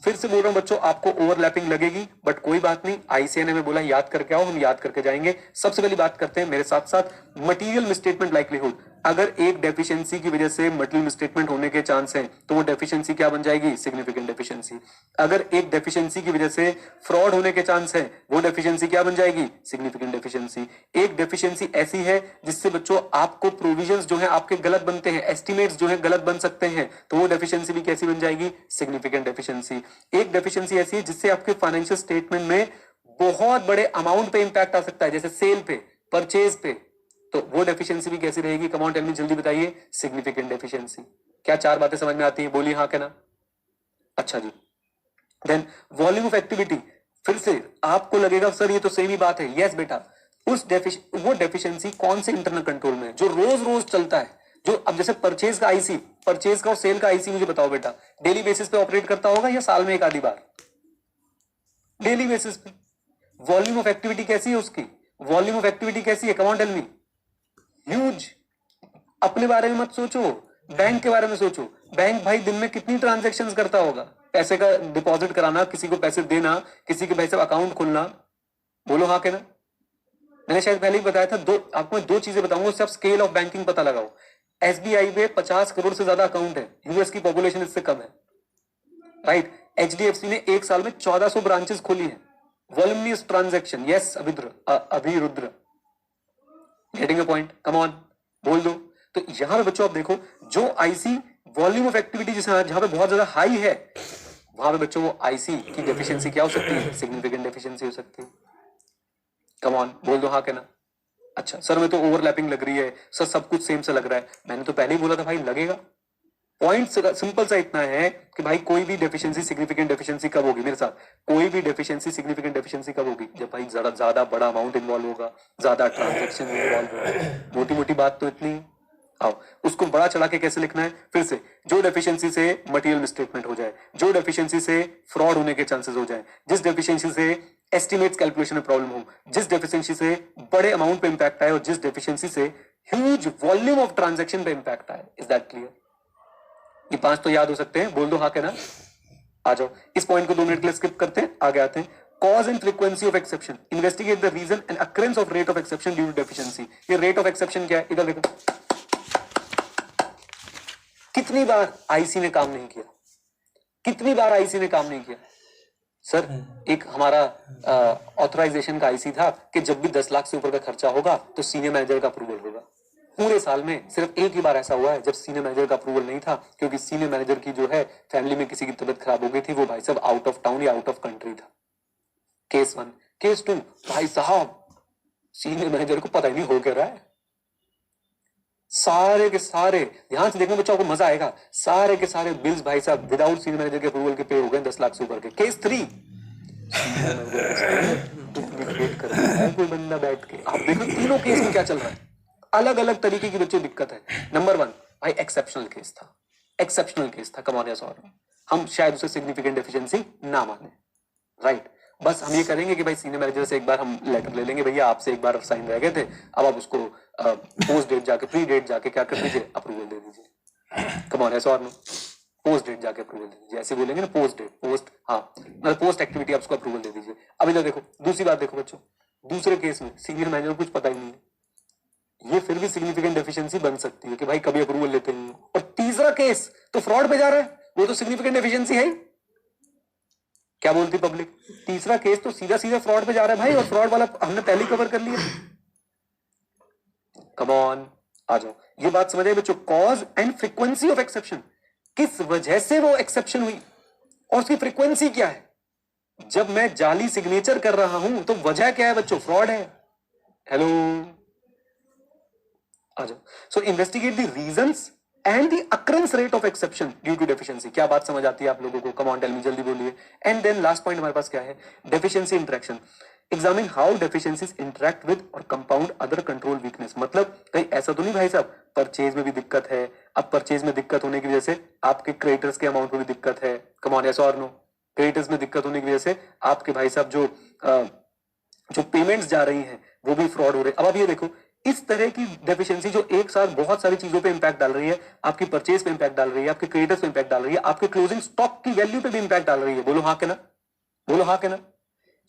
फिर से बोल रहा हूं बच्चों, आपको ओवरलैपिंग लगेगी बट कोई बात नहीं, आईसीएनए में बोला याद करके आओ, हम याद करके जाएंगे। सबसे पहली बात करते हैं मेरे साथ साथ मटेरियल मिसस्टेटमेंट लाइक्लीहुड। अगर एक डेफिशिएंसी की वजह से मटेरियल मिसस्टेटमेंट होने के चांस हैं तो वो डेफिशिएंसी क्या बन जाएगी? Significant deficiency. अगर एक डेफिशिएंसी की वजह से फ्रॉड होने के चांस हैं, वो डेफिशिएंसी क्या बन जाएगी? Significant deficiency. एक डेफिशिएंसी ऐसी है जिससे बच्चों आपको प्रोविजंस जो है आपके गलत बनते हैं, एस्टिमेट्स जो है गलत बन सकते हैं, तो वो डेफिशिएंसी भी कैसी बन जाएगी? Significant deficiency. एक डेफिशिएंसी ऐसी है जिससे आपके फाइनेंशियल स्टेटमेंट में बहुत बड़े अमाउंट पे इंपैक्ट आ सकता है, जैसे सेल पे, परचेज पे, तो वो डेफिशिएंसी भी कैसी रहेगी? कम ऑन टेल मी, जल्दी बताइए, सिग्निफिकेंट डेफिशिएंसी। क्या चार बातें समझ में आती है? बोलिए हाँ के ना। अच्छा जी, देन वॉल्यूम ऑफ एक्टिविटी। फिर से आपको लगेगा सर ये तो सेम ही बात है, यस बेटा, वो डेफिशिएंसी कौन से इंटरनल कंट्रोल में है जो रोज रोज चलता है, जो अब जैसे परचेज का आईसी, परचेज का और सेल का आईसी, मुझे बताओ बेटा, डेली बेसिस पे ऑपरेट करता होगा या साल में एक आधी बार? डेली बेसिस पे। वॉल्यूम ऑफ एक्टिविटी कैसी है उसकी? वॉल्यूम ऑफ एक्टिविटी कैसी है? Come on tell me. Huge. अपने बारे में मत सोचो, बैंक के बारे में सोचो। बैंक भाई दिन में कितनी ट्रांजैक्शंस करता होगा? पैसे का डिपॉजिट कराना, किसी को पैसे देना, किसी के पैसे अकाउंट खोलना, बोलो हाँ के ना। मैंने शायद पहले ही बताया था, आपको मैं दो चीजें बताऊंगा, उससे आप स्केल ऑफ बैंकिंग पता लगाओ। एसबीआई में 50 करोड़ से ज्यादा अकाउंट है, यूएस की पॉपुलेशन इससे कम है, राइट। एचडीएफसी ने एक साल में 1400 ब्रांचेस खोली है। Voluminous transaction, yes Abhirudra, getting a point, come on, बोल दो। तो यहां पे बच्चों आप देखो, जो आईसी वॉल्यूम ऑफ एक्टिविटी जिसमें जहां पे बहुत ज्यादा हाई है, वहां पे बच्चों वो आईसी की डेफिशिएंसी क्या हो सकती है? सिग्निफिकेंट डेफिशिएंसी हो सकती है। कम ऑन, बोल दो हाँ के ना। अच्छा सर, मैं तो ओवरलैपिंग लग रही है सर, सब कुछ सेम से लग रहा है। मैंने तो पहले ही बोला था भाई लगेगा। पॉइंट सिंपल सा इतना है कि भाई कोई भी डेफिशिएंसी सिग्निफिकेंट डेफिशिएंसी कब होगी? मेरे साथ, कोई भी डेफिशिएंसी सिग्निफिकेंट डेफिशिएंसी कब होगी? जब भाई ज्यादा बड़ा अमाउंट इन्वॉल्व होगा, ज्यादा ट्रांजेक्शन इन्वॉल्व होगा। मोटी मोटी बात तो इतनी है। आओ उसको बड़ा चढ़ा के कैसे लिखना है? फिर से, जो डेफिशिएंसी से मटेरियल मिसस्टेटमेंट हो जाए, जो डेफिशिएंसी से फ्रॉड होने के चांसेस हो जाए, जिस डेफिशिएंसी से एस्टिमेट्स कैलकुलेशन में प्रॉब्लम हो, जिस डेफिशिएंसी से बड़े अमाउंट पे इंपैक्ट आए, और जिस डेफिशिएंसी से ह्यूज वॉल्यूम ऑफ ट्रांजैक्शन पे इंपैक्ट आए। Is that clear? ये 5 तो याद हो सकते हैं, बोल दो हाँ के ना। आ जाओ, इस पॉइंट को 2 मिनट के लिए स्किप करते हैं, आगे आते हैं। Cause and frequency of exception, investigate the reason and occurrence of rate of exception due to deficiency. ये रेट ऑफ एक्सेप्शन क्या है? इधर देखो, कितनी बार आईसी ने काम नहीं किया, कितनी बार आईसी ने काम नहीं किया? सर एक हमारा ऑथराइजेशन का आईसी था कि जब भी 10 लाख से ऊपर का खर्चा होगा तो सीनियर मैनेजर का अप्रूवल होगा। पूरे साल में सिर्फ एक ही बार ऐसा हुआ है जब सीनियर मैनेजर का अप्रूवल नहीं था, क्योंकि सीनियर मैनेजर की जो है फैमिली में किसी की तबीयत खराब हो गई थी, वो भाई साहब आउट ऑफ टाउन या आउट ऑफ कंट्री था। केस 1। केस 2, भाई साहब सीनियर मैनेजर को पता ही नहीं हो क्या रहा है, सारे के सारे, ध्यान से देखना बच्चों आपको मजा आएगा, सारे के सारे बिल्स भाई साहब विदाउट सीनियर मैनेजर के अप्रूवल के पे हो गए 10 लाख से ऊपर के। केस 3, कर रहा है कोई बंदा बैठ के, आप देखो तीनों केस में क्या चल रहा है, अलग अलग तरीके की बच्चों दिक्कत है। नंबर 1 भाई एक्सेप्शनल केस था, एक्सेप्शनल केस था, कम ऑन यस और हम शायद उसे सिग्निफिकेंट डेफिशिएंसी ना माने, राइट। बस हम ये करेंगे कि भाई सीनियर मैनेजर से एक बार हम लेटर ले लेंगे, भैया आपसे एक बार साइन रह गए थे, अब आप उसको पोस्ट डेट जाके, प्री डेट जाके क्या कर दीजिए, अप्रूवल दे दीजिए। कम ऑन ऐसा और नो, पोस्ट डेट जाके अप्रूवल दे दीजिए, ऐसे बोलेंगे ना, पोस्ट डेट, पोस्ट, हाँ मतलब पोस्ट एक्टिविटी आप उसको अप्रूवल दे दीजिए। अब इधर देखो, दूसरी बात देखो बच्चों, दूसरे केस में सीनियर मैनेजर को कुछ पता ही नहीं है, ये फिर भी सिग्निफिकेंट डेफिशिएंसी बन सकती है कि भाई कभी अप्रूवल लेते नहीं। और तीसरा केस तो फ्रॉड पे जा रहा है, वो तो सिग्निफिकेंट डेफिशिएंसी है। क्या बोलती पब्लिक? तीसरा केस तो सीधा सीधा फ्रॉड पे जा रहा है भाई, और फ्रॉड वाला हमने पहले कवर कर लिया। कम ऑन, आ जाओ, ये बात समझ आए बच्चों, cause and frequency of exception, किस वजह से वो एक्सेप्शन हुई और उसकी फ्रीक्वेंसी क्या है। जब मैं जाली सिग्नेचर कर रहा हूं तो वजह क्या है बच्चों? फ्रॉड है। हेलो, आ जाओ। So investigate the reasons and the occurrence rate of exception due to deficiency. क्या बात समझ आती है आप लोगों को? कम ऑन टेल मी, जल्दी बोलिए। एंड देन लास्ट पॉइंट हमारे पास क्या है? Deficiency interaction. Examine how deficiencies interact with और कंपाउंड अदर कंट्रोल वीकनेस। मतलब कहीं ऐसा तो नहीं भाई साहब परचेज में भी दिक्कत है, अब परचेज में दिक्कत होने की वजह से आपके क्रेडिटर्स के अमाउंट में भी दिक्कत है। कम ऑन, यस और नो? क्रेडिटर्स में दिक्कत होने की वजह से आपके भाई साहब जो पेमेंट्स जा रही हैं वो भी फ्रॉड हो रहे हैं। अब आप ये देखो, इस तरह की डेफिशिएंसी जो एक साथ बहुत सारी चीजों पे इंपैक्ट डाल रही है, आपकी परचेज पे इंपैक्ट डाल रही है, आपके क्रेडिटर्स पे इंपैक्ट डाल रही है, आपके क्लोजिंग स्टॉक की वैल्यू पे भी इंपैक्ट डाल रही है। बोलो हाँ के ना, बोलो हाँ के ना।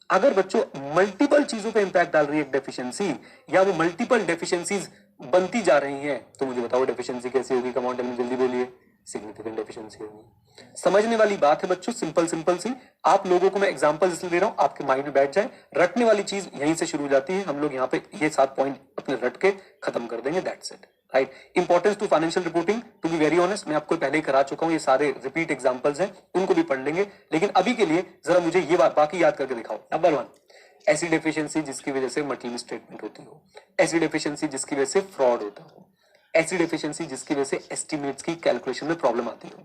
अगर बच्चों मल्टीपल चीजों पे इंपैक्ट डाल रही है एक डेफिशिएंसी, या वो मल्टीपल डेफिशिएंसीज बनती जा रही हैं, तो मुझे बताओ डेफिशिएंसी कैसी होगी? कम ऑन टेल मी, जल्दी बोलिए। सिग्निफिकेंट डेफिशिएंसी होगी। समझने वाली बात है बच्चों, सिंपल सिंपल सी। आप लोगों को मैं एग्जांपल इसलिए दे रहा हूं आपके माइंड में बैठ जाए। रटने वाली चीज यहीं से शुरू हो जाती है। हम लोग यहाँ पे ये 7 पॉइंट अपने रट के खत्म कर देंगे, that's it, right. Importance to financial reporting, to be very honest, मैं आपको पहले ही करा चुका हूं, ये सारे रिपीट एग्जांपल्स हैं, उनको भी पढ़ लेंगे। लेकिन अभी के लिए जरा मुझे ये बात बाकी याद करके दिखाओ। नंबर 1, ऐसी डेफिशिएंसी जिसकी वजह से मल्टीपल स्टेटमेंट होती हो, ऐसी डेफिशिएंसी जिसकी वजह से फ्रॉड होता हो, ऐसी डेफिशिएंसी जिसकी वजह से एस्टिमेट्स की कैलकुलेशन में प्रॉब्लम आती हो,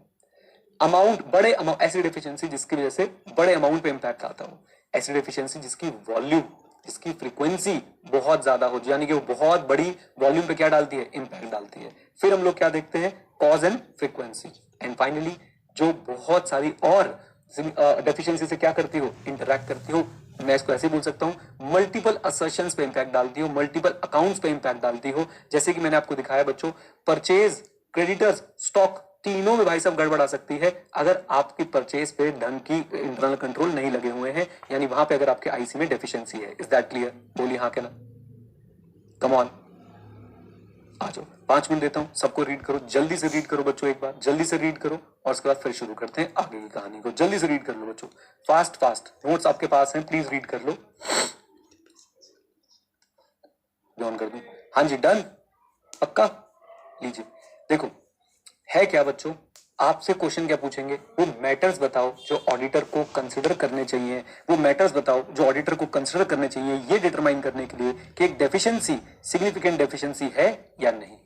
अमाउंट बड़े अमाउंट, ऐसी डेफिशिएंसी जिसकी वजह से बड़े अमाउंट पे इंपैक्ट आता हो, ऐसी डेफिशिएंसी जिसकी वॉल्यूम, जिसकी फ्रीक्वेंसी बहुत ज्यादा हो, यानी कि वो बहुत बड़ी वॉल्यूम पे क्या डालती है? इंपैक्ट डालती है। फिर हम लोग क्या देखते हैं? Cause and frequency. And finally जो बहुत सारी और डेफिशिएंसी से क्या करती हो? इंटरैक्ट करती हो। मैं इसको ऐसे बोल सकता हूं, मल्टीपल असर्शंस पे इंपैक्ट डालती हो, मल्टीपल अकाउंट्स पे इंपैक्ट डालती हो। जैसे कि मैंने आपको दिखाया बच्चों, परचेज, क्रेडिटर्स, स्टॉक, तीनों में भाई साहब गड़बड़ आ सकती है अगर आपकी परचेज पे ढंग की इंटरनल कंट्रोल नहीं लगे हुए हैं, यानी वहां पे अगर आपके आईसी में डेफिशिएंसी है। Is that clear? बोलिए हाँ के ना। कम ऑन, आ जाओ। 5 मिनट देता हूं, सबको रीड करो, जल्दी से रीड करो बच्चों, एक बार जल्दी से रीड करो और उसके बाद फिर शुरू करते हैं आगे की कहानी को। जल्दी से रीड कर लो बच्चों, फास्ट फास्ट। नोट्स आपके पास हैं, प्लीज रीड कर लो। ऑन कर दूं? हाँ जी, डन, पक्का। लीजिए देखो, है क्या बच्चों, आपसे क्वेश्चन क्या पूछेंगे? वो मैटर्स बताओ जो ऑडिटर को कंसिडर करने चाहिए, वो मैटर्स बताओ जो ऑडिटर को कंसिडर करने चाहिए ये डिटरमाइन करने के लिए कि एक डेफिशिएंसी सिग्निफिकेंट डेफिशिएंसी है या नहीं।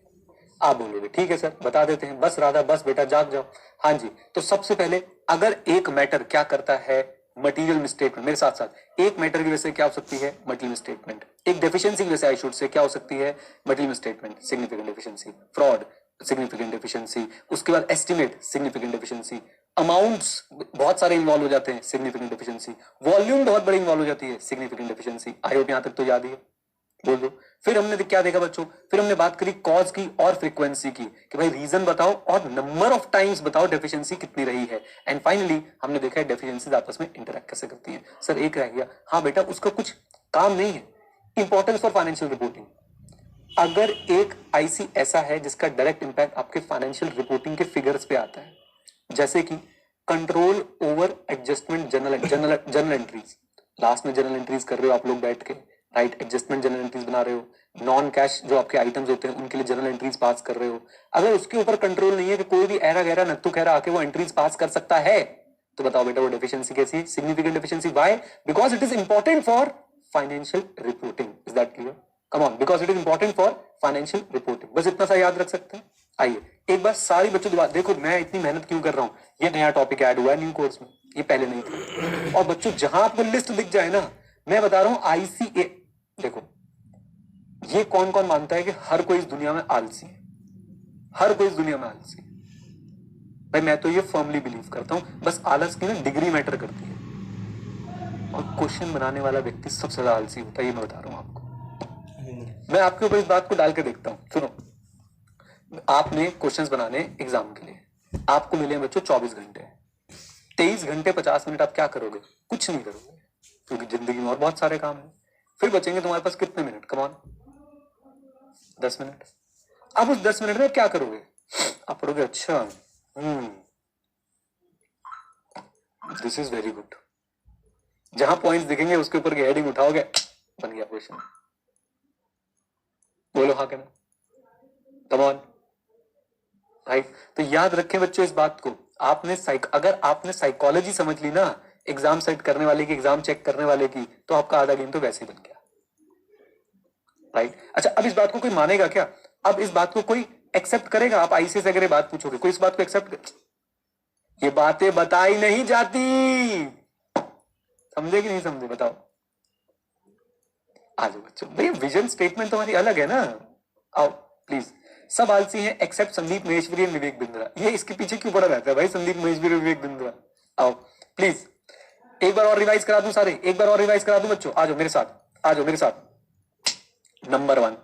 आप बोलोगे ठीक है सर, बता देते हैं। बस राधा, बस बेटा जाग जाओ। हाँ जी, तो सबसे पहले अगर एक मैटर क्या करता है? Material misstatement. मेरे साथ साथ, एक मैटर की वजह से क्या हो सकती है? Material misstatement. एक डेफिशिएंसी की वजह से आई शुड से क्या हो सकती है? Material misstatement, significant deficiency. Fraud, significant deficiency. उसके बाद एस्टिमेट, सिग्निफिकेंट डेफिशिएंसी। अमाउंट्स बहुत सारे इन्वॉल्व हो जाते हैं, सिग्निफिकेंट डेफिशिएंसी। वॉल्यूम बहुत बड़ी इन्वॉल्व हो जाती है, सिग्निफिकेंट डेफिशिएंसी। आई होप यहां तक तो याद ही है, बोल दो। फिर हमने क्या देखा बच्चों? फिर हमने बात करी कॉज की और फ्रीक्वेंसी की, कि भाई रीजन बताओ और नंबर ऑफ टाइम्स बताओ डेफिशिएंसी कितनी रही है। एंड फाइनली हमने देखा है डेफिशिएंसीज आपस में इंटरेक्ट कैसे करती हैं। सर एक रह गया, हाँ बेटा उसका कुछ काम नहीं है, इंपॉर्टेंस फॉर फाइनेंशियल रिपोर्टिंग। अगर एक आईसी ऐसा है जिसका डायरेक्ट इंपैक्ट आपके फाइनेंशियल रिपोर्टिंग के फिगर्स पे आता है, जैसे कि control over adjustment journal entries, last में जर्नल एंट्रीज कर रहे हो आप लोग बैठ के, राइट, एडजस्टमेंट जर्नल एंट्रीज बना रहे हो, नॉन कैश जो आपके आइटम्स होते हैं उनके लिए जर्नल एंट्रीज पास कर रहे हो। अगर उसके ऊपर कंट्रोल नहीं है कि कोई भी ऐरा गहरा नत्थु खैरा आके वो एंट्रीज पास कर सकता है, तो बताओ बेटा वो डेफिशिएंसी कैसी है? Significant deficiency. Why? Because it is important for financial reporting. Is that clear? Come on, because it is important for financial reporting. बस इतना सा याद रख सकते हैं। आइए एक बार सारी बच्चों दोबारा देखो, मैं इतनी मेहनत क्यों कर रहा हूं, ये नया टॉपिक ऐड हुआ है न्यू कोर्स में, ये पहले नहीं था। और बच्चों जहां आपको लिस्ट दिख जाए ना, मैं बता रहा हूं आईसीए, देखो ये कौन कौन मानता है कि हर कोई इस दुनिया में आलसी है? हर कोई इस दुनिया में आलसी है भाई, मैं तो ये फर्मली बिलीव करता हूं। बस आलस की ना डिग्री मैटर करती है, और क्वेश्चन बनाने वाला व्यक्ति सबसे ज्यादा आलसी होता है, ये मैं बता रहा हूं आपको। मैं आपके ऊपर इस बात को डाल के देखता हूं। सुनो, आपने क्वेश्चंस बनाने एग्जाम के लिए, आपको मिले बच्चों 24 घंटे, 23 घंटे 50 मिनट आप क्या करोगे? कुछ नहीं करोगे, क्योंकि जिंदगी में और बहुत सारे काम है। फिर बचेंगे तुम्हारे पास कितने मिनट? Come on, 10 minute. अब उस 10 मिनट में क्या करोगे? आप पढ़ोगे, अच्छा दिस इज वेरी गुड, जहां पॉइंट्स दिखेंगे उसके ऊपर की हेडिंग उठाओगे, बन गया क्वेश्चन। बोलो हाँ कहना, कम ऑन, राइट। तो याद रखें बच्चों इस बात को, आपने अगर आपने साइकोलॉजी समझ ली ना एग्जाम सेट करने वाले की, एग्जाम चेक करने वाले की, तो आपका आधा गेम तो वैसे ही बन गया, राइट। अच्छा अब इस बात को कोई मानेगा क्या? अब इस बात को कोई एक्सेप्ट करेगा? आप आईसीएस अगर ये बात पूछोगे, कोई इस बात को एक्सेप्ट कर? ये बातें बताई नहीं जाती, समझे कि नहीं समझे? बताओ। आ जाओ बच्चों, भाई विजन स्टेटमेंट तुम्हारी अलग है ना। आओ प्लीज। सब आलसी हैं एक्सेप्ट संदीप महेश्वरी और विवेक बिंद्रा। ये इसके पीछे क्यों पड़ा रहता है भाई, संदीप महेश्वरी और विवेक बिंद्रा? आओ प्लीज, एक बार और रिवाइज करा दूं सारे, एक बार और रिवाइज करा दूं बच्चों। आ जाओ मेरे साथ, आ जाओ मेरे साथ। नंबर 1,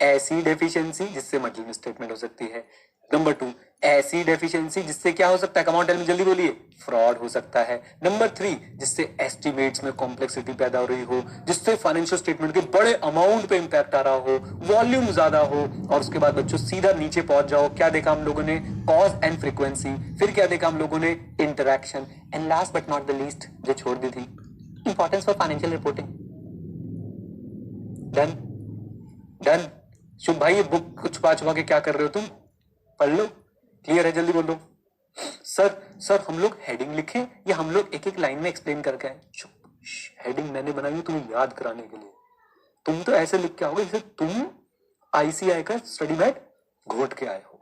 ऐसी डेफिशिएंसी जिससे मल्टीपल स्टेटमेंट हो सकती है। नंबर 2, ऐसी डेफिशिएंसी जिससे क्या हो सकता है? कम ऑन टेल में, जल्दी बोलिए। फ्रॉड हो सकता है। नंबर 3, जिससे एस्टिमेट्स में कॉम्प्लेक्सिटी पैदा हो रही हो, जिससे फाइनेंशियल स्टेटमेंट के बड़े अमाउंट पे इंपैक्ट आ रहा हो, वॉल्यूम ज्यादा हो। और उसके बाद बच्चों सीधा नीचे पहुंच जाओ, क्या देखा हम लोगों ने? Cause and frequency. फिर क्या देखा हम लोगों ने? Interaction. And last but not the least, जो छोड़ दी थी, importance for financial reporting. Done done. Shubh भाई, ये बुक छुपा छुपा के क्या कर रहे हो तुम? पढ़ लो, क्लियर है? जल्दी बोलो। सर हम लोग हेडिंग लिखें या हम लोग एक एक लाइन में एक्सप्लेन करके आए? हेडिंग मैंने बनाई है तुम्हें याद कराने के लिए। तुम तो ऐसे लिख के आओगे जैसे तुम आईसीआई का स्टडी मैट घोट के आए हो।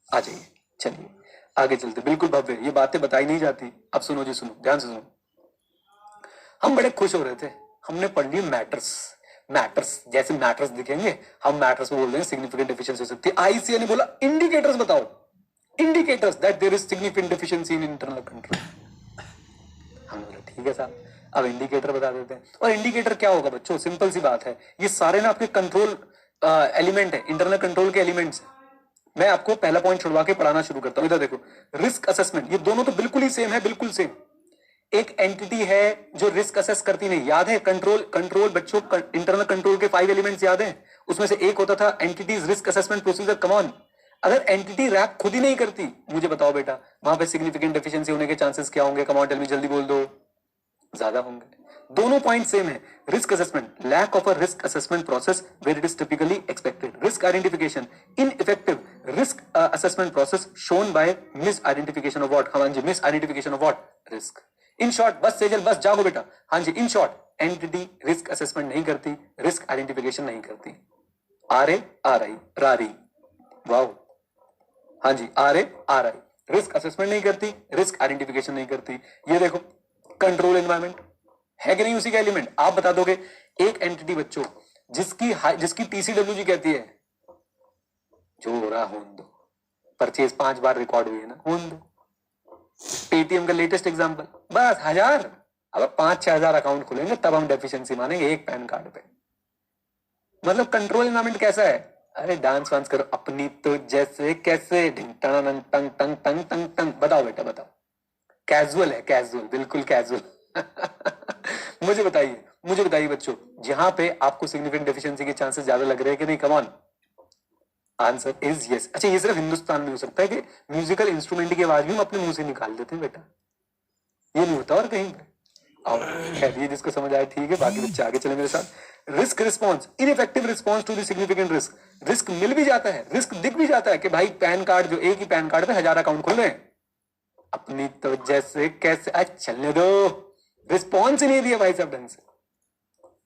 आ जाइए, चलिए आगे चलते। बिल्कुल भव्य, ये बातें बताई नहीं जाती। अब सुनो जी, सुनो ध्यान से सुनो। हम बड़े खुश हो रहे थे, हमने पढ़ ली मैटर्स जैसे मैटर्स दिखेंगे हम मैटर्स में बोल देंगे सिग्निफिकेंट डेफिशिएंसी हो सकती है। आईसीए ने बोला इंडिकेटर्स बताओ, indicators that there is significant deficiency in internal control. हम बोले ठीक है साहब, अब इंडिकेटर बता देते हैं। और इंडिकेटर क्या होगा बच्चों? सिंपल सी बात है, ये सारे ना आपके कंट्रोल एलिमेंट है, इंटरनल कंट्रोल के एलिमेंट्स। मैं आपको पहला पॉइंट छुड़वा के पढ़ाना शुरू करता हूं। इधर देखो, रिस्क असेसमेंट, ये दोनों तो बिल्कुल ही सेम है, बिल्कुल सेम। एक एंटिटी है जो रिस्क असेस करती नहीं, याद है? कंट्रोल बच्चों, इंटरनल कंट्रोल के 5 एलिमेंट्स याद हैं? उसमें से एक होता था entities risk assessment procedure. Come on, अगर एंटिटी रैप खुद ही नहीं करती, मुझे बताओ बेटा, वहां पे सिग्निफिकेंट डेफिशिएंसी होने के चांसेस क्या होंगे? कम ऑन टेल मी, जल्दी बोल दो। ज्यादा होंगे। दोनों पॉइंट सेम है। Risk assessment, lack of a risk assessment process where it is typically expected. Risk identification, ineffective risk assessment process shown by miss identification of what? हाँ जी, miss identification of what? Risk. In short, बस सेजल बस जागो बेटा। हाँ जी, in short, entity risk assessment नहीं करती, रिस्क आइडेंटिफिकेशन नहीं करती। आ रही रारी, वाओ। हाँ जी, आ रही, रिस्क असेसमेंट नहीं करती, रिस्क आइडेंटिफिकेशन नहीं करती। ये देखो कंट्रोल एनवायरमेंट है कि नहीं उसी का एलिमेंट? आप बता दोगे। एक एंटिटी बच्चों जिसकी टीसीडब्ल्यूजी कहती है जो हो रहा होन दो, परचेज 5 बार रिकॉर्ड हुई है ना, होन दो। पेटीएम का लेटेस्ट एग्जांपल, बस 1000, अब 5-6 हजार अकाउंट खुलेंगे तब हम डेफिशिएंसी मानेंगे एक पैन कार्ड पे। मतलब कंट्रोल एनवायरमेंट कैसा है? अरे डांस वांस करो अपनी तो जैसे कैसे, ढिंग टंग टंग टंग टंग टंग टंग। बताओ बेटा बताओ, कैजुअल है, कैजुअल, बिल्कुल कैजुअल। मुझे बताइए बच्चों, जहां पे आपको सिग्निफिकेंट डेफिशिएंसी के चांसेस ज्यादा लग रहे हैं कि नहीं? Come on, answer is yes. अच्छा, ये सिर्फ हिंदुस्तान में हो सकता है कि म्यूजिकल इंस्ट्रूमेंट की आवाज भी हम अपने मुंह से निकाल देते हैं बेटा, ये नहीं होता और कहीं पे। और ये जिसको समझ आया ठीक है, बाकी बच्चे आगे चले मेरे साथ। Risk response, ineffective response to the significant risk. Risk मिल भी जाता है, रिस्क दिख भी जाता है कि भाई पैन कार्ड, जो एक ही पैन कार्ड पे 1000 अकाउंट खुल रहे हैं, अपनी तो जैसे कैसे, आज चलने दो, रिस्पॉन्स ही नहीं दिया भाई साहब ढंग से।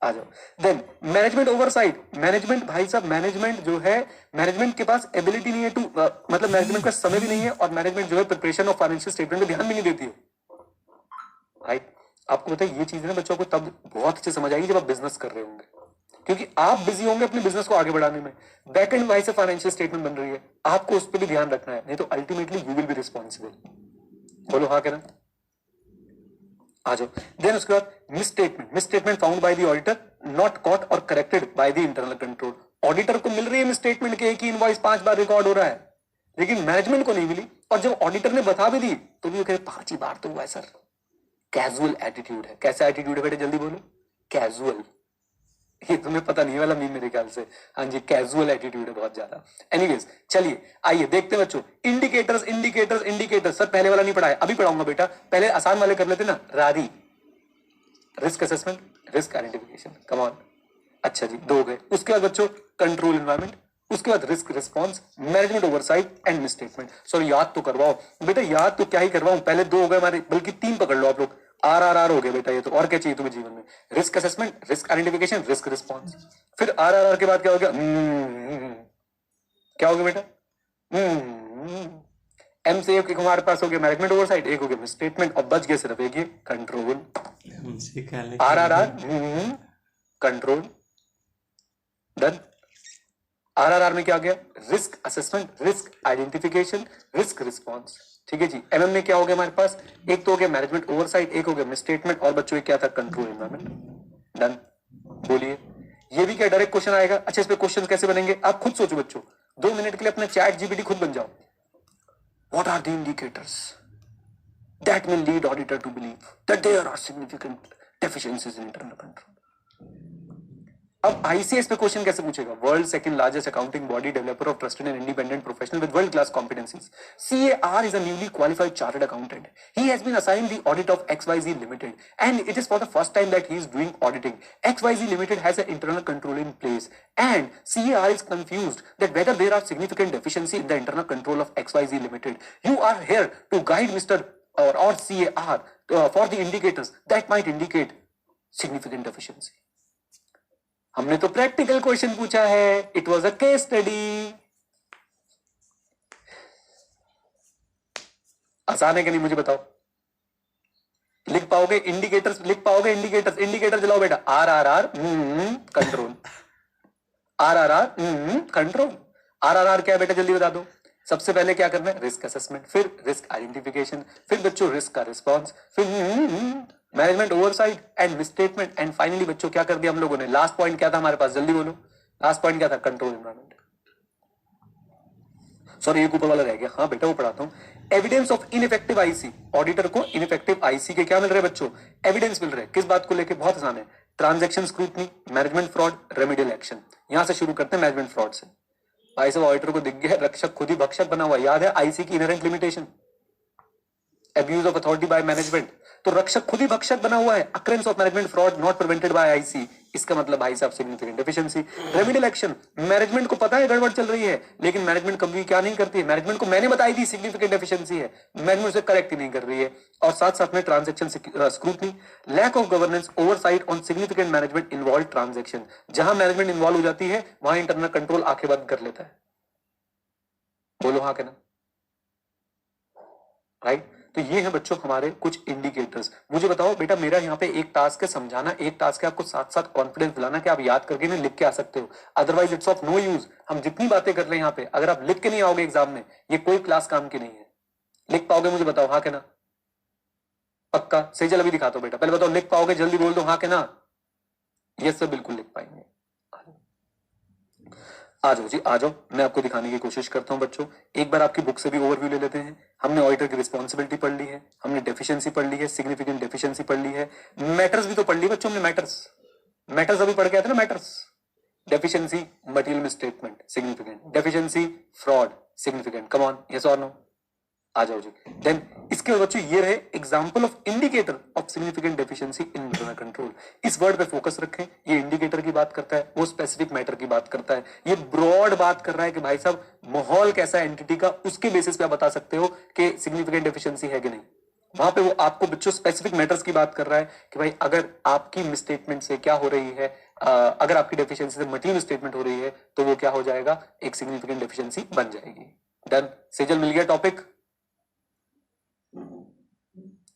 आ जाओ। देन मैनेजमेंट ओवरसाइट, मैनेजमेंट भाई साहब, मैनेजमेंट जो है, मैनेजमेंट के पास एबिलिटी नहीं है टू मतलब मैनेजमेंट का समय भी नहीं है, और मैनेजमेंट जो है प्रिपरेशन ऑफ फाइनेंशियल स्टेटमेंट पे ध्यान भी नहीं देती है भाई। आपको पता है ये चीज ना बच्चों को तब बहुत अच्छे समझ आएगी जब आप बिजनेस कर रहे होंगे, क्योंकि आप बिजी होंगे अपने बिजनेस को आगे बढ़ाने में। बैक एंड भाई से फाइनेंशियल स्टेटमेंट बन रही है, आपको उस पर भी ध्यान रखना है, नहीं तो ultimately you will be responsible. बोलो हाँ कहना। आ जाओ। देन उसके बाद misstatement found by the auditor, not caught or corrected by the internal control. Auditor को मिल रही है मिसस्टेटमेंट के, एक ही इनवॉइस 5 बार रिकॉर्ड हो रहा है, लेकिन मैनेजमेंट को नहीं मिली, और जब ऑडिटर ने बता भी दी तो भी वो कहे 5 ही बार तो हुआ है सर। कैजुअल एटीट्यूड है। कैसा एटीट्यूड है बेटे, जल्दी बोलो। कैजुअल, ये तुम्हें पता नहीं वाला मीम मेरे ख्याल से। हाँ जी, कैजुअल एटीट्यूड है बहुत ज्यादा। एनीवेज चलिए आइए देखते हैं बच्चों, इंडिकेटर्स इंडिकेटर्स इंडिकेटर्स। सर पहले वाला नहीं पढ़ाया, अभी पढ़ाऊंगा बेटा, पहले आसान वाले कर लेते ना। रारी, risk assessment, risk identification, come on. अच्छा जी, 2 हो गए। उसके बाद बच्चों कंट्रोल एनवायरमेंट, उसके बाद risk response, management oversight and misstatement. Sorry याद तो करवाओ बेटा, याद तो क्या ही करवाऊं, पहले 2 हो गए हमारे, बल्कि 3 पकड़ लो आप लोग। RRR हो गया बेटा ये तो, और क्या चाहिए तुम्हें जीवन में? Risk assessment, risk identification, risk response. फिर RRR के बाद क्या हो गया? क्या हो गया बेटा? M से एक हमारे पास हो गया मैनेजमेंट ओवरसाइट, एक हो गया स्टेटमेंट, और बच गया सिर्फ एक ये control. RRR control done. RRR में क्या गया? Risk assessment, risk identification, risk response. ठीक है जी। MM में क्या हो गया हमारे पास? एक तो हो गया मैनेजमेंट ओवरसाइट, एक हो गया मिसस्टेटमेंट, और बच्चों क्या था? Control environment. डन। बोलिए ये भी क्या डायरेक्ट क्वेश्चन आएगा? अच्छा इस पे क्वेश्चन कैसे बनेंगे आप खुद सोचो बच्चों, 2 मिनट के लिए अपना चैट जीपीटी खुद बन जाओ। What are the indicators that will lead auditor to believe that there are significant deficiencies in internal control. अब आईसीएस पे क्वेश्चन कैसे पूछेगा? World second largest accounting body, developer of trusted and independent professional with world class competencies. CAR is a newly qualified chartered accountant. He has been assigned the audit of XYZ Limited, and it is for the first time that he is doing auditing. XYZ Limited has an internal control in place, and CAR is confused that whether there are significant deficiency in the internal control of XYZ Limited. You are here to guide Mr. or CAR for the indicators that might indicate significant deficiency. हमने तो practical question पूछा है, it was a case study. आसान है कि नहीं मुझे बताओ? लिख पाओगे इंडिकेटर्स? लिख पाओगे इंडिकेटर्स? इंडिकेटर जलाओ बेटा। RRR control, RRR control. RRR क्या है बेटा जल्दी बता दो। सबसे पहले क्या करना है? रिस्क असेसमेंट, फिर रिस्क आइडेंटिफिकेशन, फिर बच्चों रिस्क का रिस्पॉन्स, फिर management oversight and misstatement, and finally बच्चों क्या कर दिया हम लोगों ने? लास्ट पॉइंट क्या था हमारे पास? जल्दी बोलो, लास्ट पॉइंट क्या था? Control environment. सॉरी एक ऊपर वाला रह गया। हाँ बेटा वो पढ़ाता हूं। Evidence of ineffective IC. Auditor को इनइफेक्टिव आईसी के क्या मिल रहे बच्चों? एविडेंस मिल रहे। किस बात को लेके? बहुत आसान है। Transaction scrutiny, management fraud, remedial action. यहां से शुरू करते हैं मैनेजमेंट फ्रॉड से। भाई साहब ऑडिटर को दिख गया रक्षक खुद ही भक्षक बना हुआ। याद है आईसी की inherent limitation, abuse of authority by management। तो रक्षक खुद ही भक्षक बना हुआ है। occurrence of management fraud not prevented by IC, इसका मतलब भाई साहब significant deficiency. Remedial action, management को पता है गड़बड़ चल रही है, लेकिन मैनेजमेंट कभी क्या नहीं करती है? मैनेजमेंट को मैंने बताई थी सिग्निफिकेंट डेफिशिएंसी है, मैनेजमेंट उसे करेक्ट ही नहीं कर रही है। और साथ साथ में transaction scrutiny, lack of governance, oversight on significant management involve transaction. जहां मैनेजमेंट इन्वॉल्व हो जाती है वहां इंटरनल कंट्रोल आंखें बंद कर लेता है। बोलो हाँ के ना? राइट। तो ये है बच्चों हमारे कुछ इंडिकेटर्स। मुझे बताओ बेटा, मेरा यहाँ पे एक टास्क है समझाना, एक टास्क है आपको साथ साथ कॉन्फिडेंस दिलाना कि आप याद करके नहीं लिख के आ सकते हो, otherwise it's of no use. हम जितनी बातें कर रहे हैं यहाँ पे, अगर आप लिख के नहीं आओगे एग्जाम में, ये कोई क्लास काम की नहीं है। लिख पाओगे मुझे बताओ हाँ के ना? पक्का? सेजल अभी दिखाता हूं बेटा, पहले बताओ लिख पाओगे? जल्दी बोल दो हाँ के ना? यस सर बिल्कुल लिख पाएंगे। आ जाओ जी आ जाओ, मैं आपको दिखाने की कोशिश करता हूं बच्चों। एक बार आपकी बुक से भी ओवरव्यू ले लेते हैं। हमने ऑडिटर की रिस्पॉन्सिबिलिटी पढ़ ली है, हमने डेफिशिएंसी पढ़ ली है, सिग्निफिकेंट डेफिशिएंसी पढ़ ली है, मैटर्स भी तो पढ़ ली बच्चों हमने। मैटर्स अभी पढ़ के आए थे ना। Matters, deficiency material misstatement significant, deficiency fraud significant. Come on, yes और नो? आ जाओ जी। देन इसके बाद बच्चों ये रहे example of indicator of significant deficiency in internal control. इस वर्ड पे फोकस रखें। ये इंडिकेटर की बात करता है, वो स्पेसिफिक मैटर की बात करता है, ये ब्रॉड बात कर रहा है कि भाई साहब माहौल कैसा है एंटिटी का, उसके बेसिस पे आप बता सकते हो कि सिग्निफिकेंट डेफिशिएंसी है कि नहीं। वहां पे वो आपको बच्चों स्पेसिफिक मैटर्स की बात कर रहा है कि भाई अगर आपकी मिसस्टेटमेंट से क्या हो रही है, अगर आपकी डेफिशिएंसी से मटेरियल मिसस्टेटमेंट हो रही है तो वो क्या हो जाएगा? एक सिग्निफिकेंट डेफिशिएंसी बन जाएगी। डन। सेजल मिल गया टॉपिक?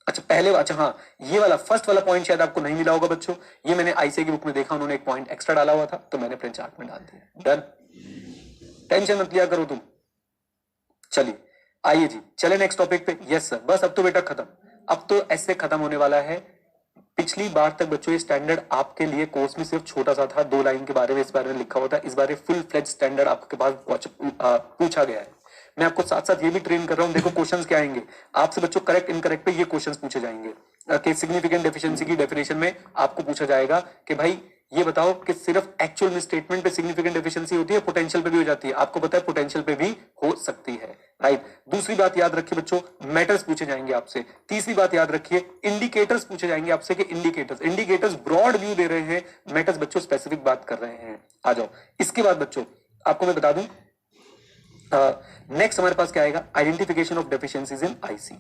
अच्छा पहले, अच्छा हाँ, ये वाला फर्स्ट वाला पॉइंट शायद आपको नहीं मिला होगा बच्चों। ये मैंने आईसीए की बुक में देखा, उन्होंने एक पॉइंट एक्स्ट्रा डाला हुआ था तो मैंने अपने चार्ट में डाल दिया। डन। टेंशन मत लिया करो तुम। चलिए आइए जी, चले नेक्स्ट टॉपिक पे। यस सर, बस अब तो बेटा खत्म, अब तो ऐसे खत्म होने वाला है। पिछली बार तक बच्चों ये स्टैंडर्ड आपके लिए कोर्स में सिर्फ छोटा सा था, 2 लाइन के बारे में इस बारे में लिखा हुआ था। इस बार फुल फ्लेज स्टैंडर्ड आपके पास पूछा गया है। मैं आपको साथ साथ ये भी ट्रेन कर रहा हूं। देखो क्वेश्चंस क्या आएंगे आपसे बच्चों, करेक्ट इनकरेक्ट पे ये क्वेश्चंस पूछे जाएंगे। कि सिग्निफिकेंट डेफिशिएंसी की डेफिनेशन में आपको पूछा जाएगा कि भाई ये बताओ कि सिर्फ एक्चुअल मिसस्टेटमेंट पे सिग्निफिकेंट डेफिशिएंसी होती है, पोटेंशियल पे भी हो जाती है? आपको पता है पोटेंशियल पे भी हो सकती है, राइट। दूसरी बात याद रखिए बच्चों, मैटर्स पूछे जाएंगे आपसे। तीसरी बात याद रखिए, इंडिकेटर्स पूछे जाएंगे आपसे कि इंडिकेटर्स ब्रॉड व्यू दे रहे हैं, मैटर्स बच्चों स्पेसिफिक बात कर रहे हैं। आ जाओ। इसके बाद बच्चों आपको मैं बता दूं, नेक्स्ट हमारे पास क्या आएगा? Identification of deficiencies in IC.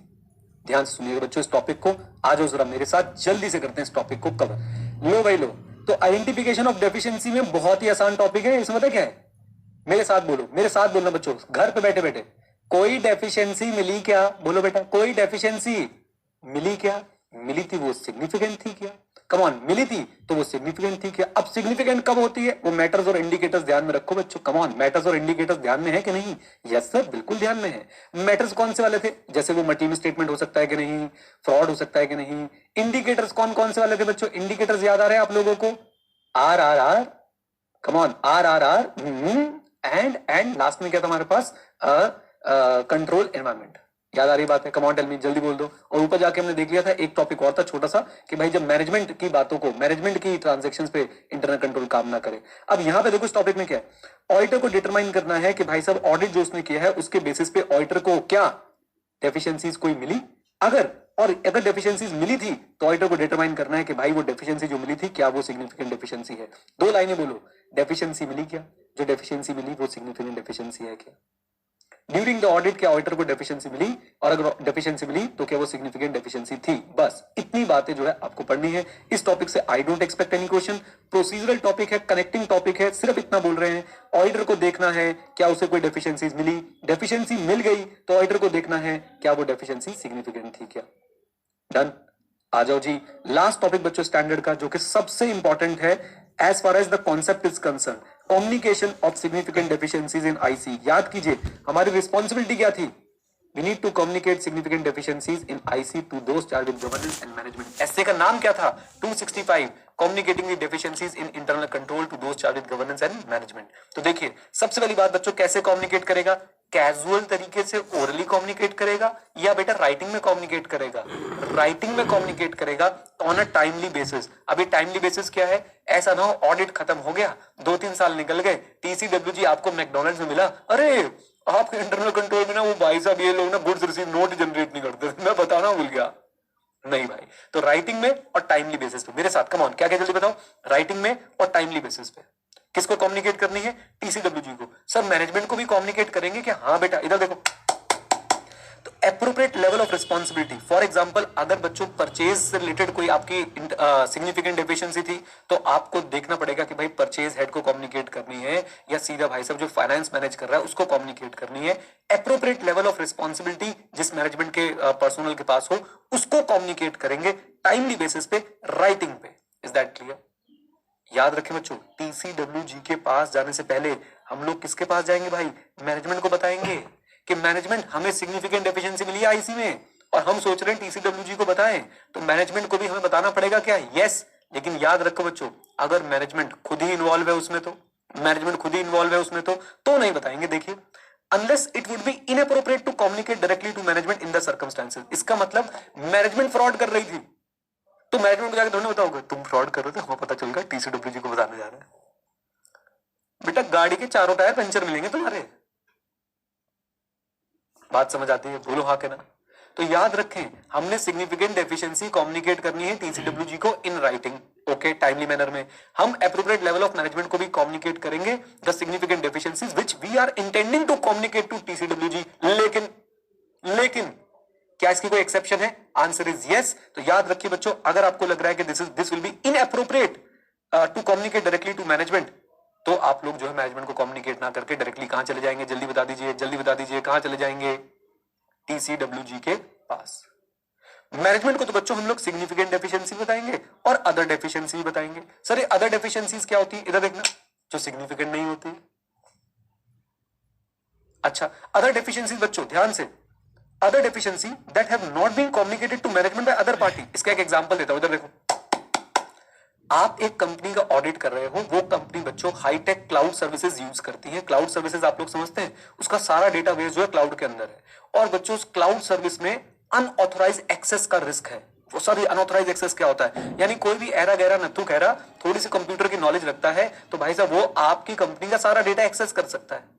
ध्यान से सुनिएगा बच्चों इस टॉपिक को। आ जाओ जरा मेरे साथ, जल्दी से करते हैं इस टॉपिक को कवर। लो भाई लो, तो आइडेंटिफिकेशन ऑफ डेफिशिएंसी में बहुत ही आसान टॉपिक है। इसमें पता क्या है, मेरे साथ बोलो, मेरे साथ बोलना बच्चों, घर पे बैठे बैठे, कोई डेफिशिएंसी मिली क्या? बोलो बेटा, कोई डेफिशिएंसी मिली क्या? मिली थी वो सिग्निफिकेंट थी क्या? कम ऑन, मिली थी तो वो सिग्निफिकेंट थी क्या? अब सिग्निफिकेंट कब होती है? वो मैटर्स और इंडिकेटर्स ध्यान में रखो बच्चों। कम ऑन, मैटर्स और इंडिकेटर्स ध्यान में है कि नहीं? यस सर, बिल्कुल ध्यान में है। मैटर्स कौन से वाले थे? जैसे वो मल्टीपल स्टेटमेंट हो सकता है कि नहीं, फ्रॉड हो सकता है कि नहीं। इंडिकेटर्स कौन कौन से वाले थे बच्चों? इंडिकेटर्स याद आ रहे हैं आप लोगों को? R R R, come on, R R R, and last में क्या था हमारे पास? Control environment. याद आ रही बात है? कम ऑन टेल मी, जल्दी बोल दो। और ऊपर जाके हमने देख लिया था एक टॉपिक और था छोटा सा, कि भाई जब मैनेजमेंट की बातों को, मैनेजमेंट की ट्रांजैक्शंस पे इंटरनल कंट्रोल काम ना करे। अब यहां पे देखो इस टॉपिक में क्या है, ऑडिटर को डिटरमाइन करना है कि भाई साहब ऑडिट जो उसने किया है उसके बेसिस पे ऑडिटर को क्या डेफिशिएंसीज कोई मिली, अगर डेफिशिएंसीज मिली थी तो ऑडिटर को डिटरमाइन करना है कि भाई वो डेफिशिएंसी जो मिली थी क्या वो सिग्निफिकेंट डेफिशिएंसी है। 2 लाइनें बोलो, डेफिशिएंसी मिली क्या? जो डेफिशिएंसी मिली वो सिग्निफिकेंट डेफिशिएंसी है क्या? ड्यूरिंग द ऑडिट क्या ऑडिटर को डेफिशिएंसी मिली, और अगर डेफिशिएंसी मिली तो क्या वो सिग्निफिकेंट डेफिशिएंसी थी? बस इतनी बातें जो है आपको पढ़नी है इस टॉपिक से। I don't expect any question. Procedural topic है, कनेक्टिंग टॉपिक है, सिर्फ इतना बोल रहे हैं। ऑडिटर को देखना है क्या उसे कोई डेफिशिएंसीज मिली, डेफिशिएंसी मिल गई तो ऑडिटर को देखना है क्या वो डेफिशिएंसी सिग्निफिकेंट थी क्या। डन। आ जाओ जी, लास्ट टॉपिक बच्चों स्टैंडर्ड का, जो कि सबसे इंपॉर्टेंट है as far as the concept is concern, communication of significant deficiencies in IC. याद कीजिए हमारी रिस्पॉन्सिबिलिटी क्या थी? We need to communicate significant deficiencies in IC to those charged with governance and management. ऐसे का नाम क्या था? 265, communicating the deficiencies in internal control to those charged with governance and management. तो देखिए सबसे पहली बात बच्चों, कैसे कम्युनिकेट करेगा? कैजुअल तरीके से ओरली कम्युनिकेट करेगा या बेटा राइटिंग में कम्युनिकेट करेगा? राइटिंग में कम्युनिकेट करेगा ऑन अ टाइमली बेसिस। अभी टाइमली बेसिस क्या है? ऐसा ना हो ऑडिट खत्म हो गया, 2-3 साल निकल गए, TCWG आपको मैकडॉनल्ड्स में मिला, अरे आपके इंटरनल कंट्रोल में ना वो भाई साहब ये लोग ना गुड्स रिसीव नोट जनरेट नहीं करते, मैं बताना भूल गया। नहीं भाई, तो राइटिंग में और टाइमली बेसिस पे मेरे साथ, कम ऑन, क्या क्या जल्दी बताओ। राइटिंग में और टाइमली बेसिस पे किसको कम्युनिकेट करनी है? TCWG को। सर मैनेजमेंट को भी कम्युनिकेट करेंगे क्या? हाँ बेटा, इधर देखो, तो appropriate level of responsibility. For example अगर बच्चों परचेज से रिलेटेड कोई आपकी सिग्निफिकेंट डेफिशिएंसी थी तो आपको देखना पड़ेगा कि भाई परचेज हेड को कम्युनिकेट करनी है या सीधा भाई साहब जो फाइनेंस मैनेज कर रहा है उसको कम्युनिकेट करनी है। एप्रोप्रिएट लेवल ऑफ रिस्पॉन्सिबिलिटी जिस मैनेजमेंट के पर्सनल के पास हो उसको कम्युनिकेट करेंगे टाइमली बेसिस पे, राइटिंग पे। Is that clear? याद रखें बच्चों, TCWG के पास जाने से पहले हम लोग किसके पास जाएंगे भाई? मैनेजमेंट को बताएंगे कि मैनेजमेंट हमें सिग्निफिकेंट डेफिशिएंसी मिली है आईसी में और हम सोच रहे हैं TCWG को बताएं, तो मैनेजमेंट को भी हमें बताना पड़ेगा क्या? यस। लेकिन याद रखो बच्चों, अगर मैनेजमेंट खुद ही इन्वॉल्व है उसमें तो नहीं बताएंगे। देखिए, unless it would be inappropriate to communicate directly to management in the circumstances. इसका मतलब मैनेजमेंट फ्रॉड कर रही थी तो मैनेजमेंट को जाकर थोड़ी बताओगे तुम फ्रॉड कर रहे थे, हमें पता चल गया, TCWG को बताने जा रहे हैं। बेटा गाड़ी के चारों टायर पंचर मिलेंगे तुम्हारे। बात समझ आती है? बोलो हाँ के ना। तो याद रखें, हमने सिग्निफिकेंट डेफिशिएंसी कम्युनिकेट करनी है TCWG को in writing, okay, timely manner में। हम एप्रोप्रिएट लेवल ऑफ मैनेजमेंट को भी कम्युनिकेट करेंगे the significant deficiencies which we are intending to communicate to TCWG। लेकिन क्या इसकी कोई एक्सेप्शन है? Answer is yes. तो याद रखिए बच्चों, अगर आपको लग रहा है कि this will be inappropriate to communicate directly to management, तो आप लोग जो है मैनेजमेंट को कम्युनिकेट ना करके डायरेक्टली कहां चले जाएंगे? जल्दी बता दीजिए कहां चले जाएंगे? TCWG के पास। मैनेजमेंट को तो बच्चों हम लोग सिग्निफिकेंट डेफिशिएंसी बताएंगे और अदर डेफिशिएंसी भी बताएंगे। सर ये अदर डेफिशिएंसीज क्या होती है? इधर देखना, जो सिग्निफिकेंट नहीं होती। अच्छा, अदर डेफिशिएंसीज बच्चों ध्यान से, other deficiency that have not been communicated to management by other party. इसका एक एग्जांपल देता हूं, इधर देखो, आप एक कंपनी का ऑडिट कर रहे हो, वो कंपनी बच्चों हाईटेक क्लाउड सर्विसेज यूज करती है। क्लाउड सर्विसेज आप लोग समझते हैं, उसका सारा डेटाबेस जो है क्लाउड के अंदर है, और बच्चों उस क्लाउड सर्विस में अनऑथराइज्ड एक्सेस का रिस्क है। वो सॉरी, अनऑथराइज्ड एक्सेस क्या होता है? यानी कोई भी ऐरा गैरा नत्थु खैरा थोड़ी सी कंप्यूटर की नॉलेज रखता है तो भाई साहब वो आपकी कंपनी का सारा डेटा एक्सेस कर सकता है।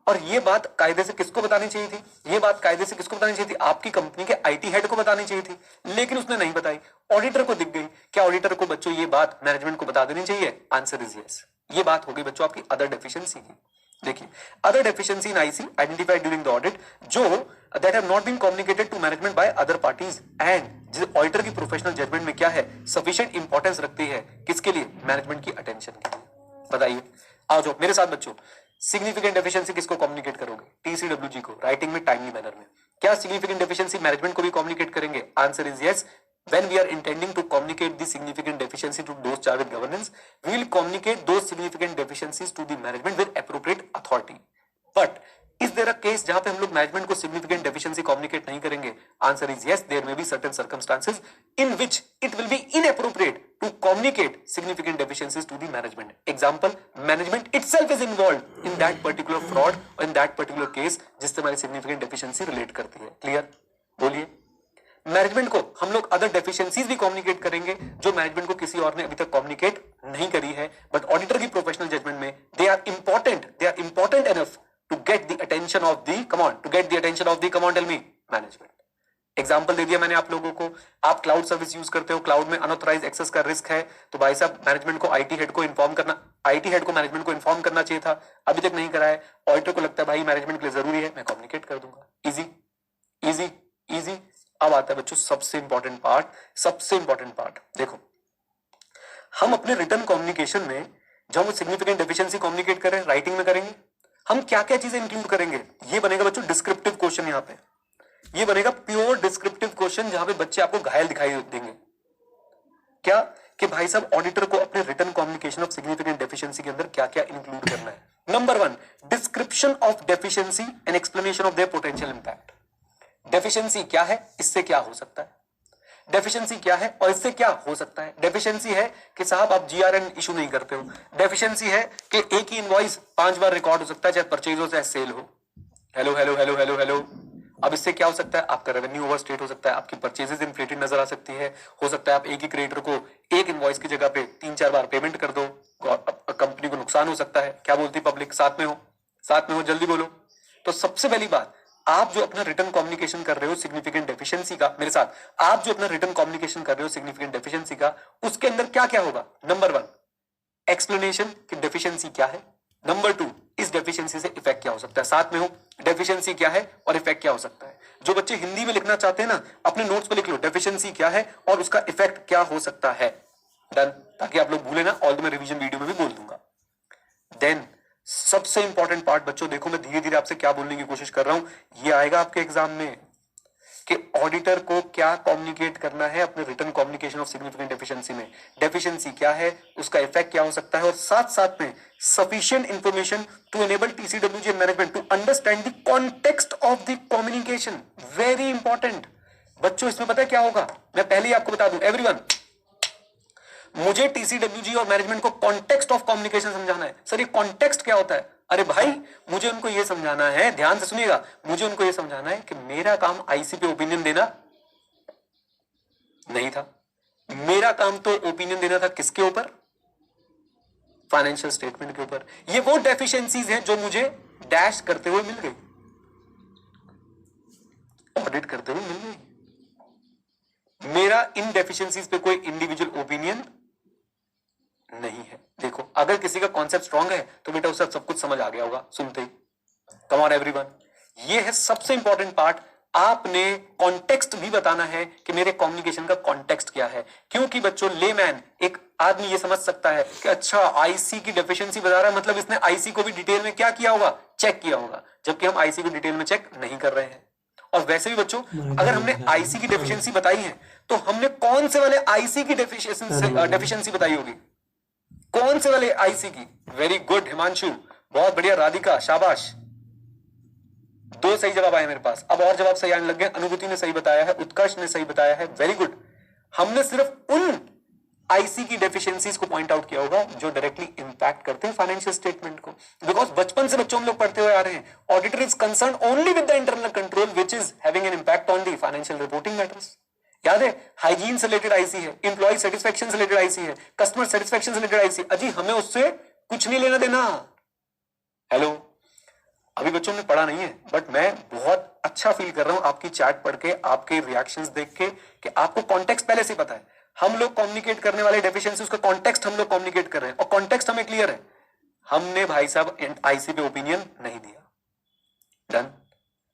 और ये बात कायदे से किसको बतानी चाहिए थी? ये बात कायदे से किसको बतानी चाहिए थी? आपकी कंपनी के IT हेड को बतानी चाहिए थी, लेकिन उसने नहीं बताई, ऑडिटर को दिख गई। क्या ऑडिटर को बच्चों ये बात मैनेजमेंट को बता देनी चाहिए? Answer is yes. ये बात हो गई बच्चों आपकी अदर डेफिशिएंसी की। देखिए, other deficiency in IC identified during the audit जो that have not been communicated to management by other parties and जिस ऑडिटर की प्रोफेशनल जजमेंट में क्या है सफिशिएंट इंपॉर्टेंस रखती है किसके लिए, मैनेजमेंट की अटेंशन के लिए। बताइए, आओ जो मेरे साथ बच्चों, सिग्निफिकेंट डेफिशिएंसी किसको कम्युनिकेट करोगे, टीसीडब्ल्यूजी को, राइटिंग में टाइमली मैनर में। क्या सिग्निफिकेंट डेफिशिएंसी मैनेजमेंट को भी कम्युनिकेट करेंगे? Answer is yes. When we are intending to communicate the significant deficiency to those charged with governance, we will communicate those significant deficiencies to the management with appropriate authority. But is there a case जहां पे हम लोग management को significant deficiency communicate नहीं करेंगे? Answer is yes. There may be certain circumstances in which it will be inappropriate to communicate significant deficiencies to the management. Example: management itself is involved in that particular fraud or in that particular case जिससे हमारी significant deficiency relate करती है। Clear? बोलिए। Management को हम लोग other deficiencies भी communicate करेंगे जो मैनेजमेंट को किसी और ने अभी तक कम्युनिकेट नहीं करी है, बट ऑडिटर की प्रोफेशनल जजमेंट में they are important enough to get the attention of the come on tell me management. Example दे दिया मैंने आप लोगों को, आप क्लाउड सर्विस यूज करते हो, क्लाउड में अनऑथराइज एक्सेस का रिस्क है, तो भाई साहब मैनेजमेंट को आईटी हेड को मैनेजमेंट को इन्फॉर्म करना चाहिए था, अभी तक नहीं करा है। ऑडिटर को लगता है भाई मैनेजमेंट के लिए जरूरी है, मैं कम्युनिकेट कर दूंगा। Easy easy easy. अब आता है बच्चों सबसे इंपॉर्टेंट पार्ट। देखो, हम अपने रिटर्न कम्युनिकेशन में जब हम सिग्निफिकेंट डेफिशिएंसी कम्युनिकेट करें, राइटिंग में करेंगे, हम क्या क्या चीजें इंक्लूड करेंगे? ये बनेगा बच्चों डिस्क्रिप्टिव क्वेश्चन। यहां पे ये बनेगा प्योर डिस्क्रिप्टिव क्वेश्चन जहां पे बच्चे आपको घायल दिखाई देंगे। क्या कि भाई साहब ऑडिटर को अपने return communication of significant deficiency के अंदर क्या क्या इंक्लूड करना है। Number 1, description of deficiency and explanation of their potential impact. Deficiency क्या है, इससे क्या हो सकता है, डेफिशिएंसी क्या है और इससे क्या हो सकता है। डेफिशिएंसी है कि साहब आप जीआरएन इशू नहीं करते हो। डेफिशिएंसी है कि एक ही इनवॉइस 5 बार रिकॉर्ड हो सकता है, चाहे परचेज हो चाहे सेल हो। Hello hello hello hello hello. अब इससे क्या हो सकता है, आपका रेवेन्यू ओवरस्टेट हो सकता है, आपकी परचेजेस इन्फ्लेटेड नजर आ सकती है, हो सकता है आप एक ही क्रेडिटर को एक इनवॉइस की जगह पे 3-4 बार पेमेंट कर दो, कंपनी को नुकसान हो सकता है। क्या बोलती पब्लिक? साथ में हो, जल्दी बोलो। तो सबसे पहली बात, आप जो अपना रिटर्न कम्युनिकेशन कर रहे हो सिग्निफिकेंट डेफिशिएंसी का, मेरे साथ, आप जो अपना रिटर्न कम्युनिकेशन कर रहे हो सिग्निफिकेंट डेफिशिएंसी का, उसके अंदर क्या क्या होगा? नंबर 1, एक्सप्लेनेशन कि डेफिशिएंसी क्या है। नंबर 2, इस डेफिशिएंसी से इफेक्ट क्या हो सकता है। साथ में हो, डेफिशिएंसी क्या है और इफेक्ट क्या हो सकता है। जो बच्चे हिंदी में लिखना चाहते हैं ना, अपने नोट्स पे लिख लो डेफिशिएंसी क्या है और उसका इफेक्ट क्या हो सकता है। डन, ताकि आप लोग भूले ना, ऑल मैं रिवीजन वीडियो में भी बोल दूंगा। देन सबसे इंपॉर्टेंट पार्ट बच्चों, देखो मैं धीरे धीरे आपसे क्या बोलने की कोशिश कर रहा हूं, ये आएगा आपके एग्जाम में कि ऑडिटर को क्या कम्युनिकेट करना है अपने return communication of significant deficiency में। डेफिशिएंसी क्या है, उसका इफेक्ट क्या हो सकता है, और साथ साथ में sufficient information to enable TCWG management to understand the context of the communication. Very important बच्चों। इसमें पता है क्या होगा, मैं पहले ही आपको बता दूं, एवरीवन, मुझे टीसीडब्ल्यूजी और मैनेजमेंट को कॉन्टेक्स्ट ऑफ कम्युनिकेशन समझाना है। सर ये कॉन्टेक्स्ट क्या होता है? अरे भाई, मुझे उनको यह समझाना है, ध्यान से सुनिएगा, मुझे उनको यह समझाना है कि मेरा काम आईसी पे ओपिनियन देना नहीं था। मेरा काम तो ओपिनियन देना था किसके ऊपर? फाइनेंशियल स्टेटमेंट के ऊपर। ये वो डेफिशिएंसीज हैं जो मुझे डैश करते हुए मिल गई, ऑडिट करते हुए मिल गई। मेरा इन डेफिशिएंसीज पे कोई इंडिविजुअल ओपिनियन नहीं है। देखो, अगर किसी का कॉन्सेप्ट स्ट्रांग है तो बेटा उसे सब कुछ समझ आ गया होगा सुनते ही। कम ऑन एवरीवन, ये है सबसे इंपॉर्टेंट पार्ट। आपने कॉन्टेक्स्ट भी बताना है कि मेरे कम्युनिकेशन का कॉन्टेक्स्ट क्या है, क्योंकि बच्चों लेमैन एक आदमी ये समझ सकता है कि अच्छा आईसी की डेफिशिएंसी बता रहा है, मतलब इसने आईसी को भी डिटेल में क्या किया होगा, चेक किया होगा, जबकि हम आईसी को डिटेल में चेक नहीं कर रहे हैं। और वैसे भी बच्चों, अगर हमने आईसी की डेफिशिएंसी बताई है तो हमने कौन से वाले आईसी की डेफिशिएंसी बताई होगी, कौन से वाले आईसी की? वेरी गुड हिमांशु, बहुत बढ़िया। राधिका, शाबाश, 2 सही जवाब आए मेरे पास। अब और जवाब सही आने लग गए। अनुभूति ने सही बताया है, उत्कर्ष ने सही बताया है, वेरी गुड। हमने सिर्फ उन आईसी की डेफिशिएंसीज को पॉइंट आउट किया होगा जो डायरेक्टली इंपैक्ट करते हैं फाइनेंशियल स्टेटमेंट को। बिकॉज बचपन से बच्चों हम लोग पढ़ते हुए आ रहे हैं, auditor is concern only with the internal control which is having an impact on the financial reporting matters. याद है, हाइजीन से रिलेटेड आईसी है, एम्प्लॉय सेटिस्फेक्शन से रिलेटेड आईसी है, कस्टमर सेटिस्फेक्शन से रिलेटेड आईसी। अजी हमें उससे कुछ नहीं लेना देना। हेलो, अभी बच्चों ने पढ़ा नहीं है, बट मैं बहुत अच्छा फील कर रहा हूं आपकी चैट पढ़ के, आपके रिएक्शंस देख के, कि आपको कॉन्टेक्स्ट पहले से पता है। हम लोग कम्युनिकेट करने वाले डेफिशिएंसी, उसका कॉन्टेक्स्ट हम लोग कम्युनिकेट कर रहे हैं, और कॉन्टेक्स्ट हमें क्लियर है। हमने भाई साहब आईसी पे ओपिनियन नहीं दिया। डन,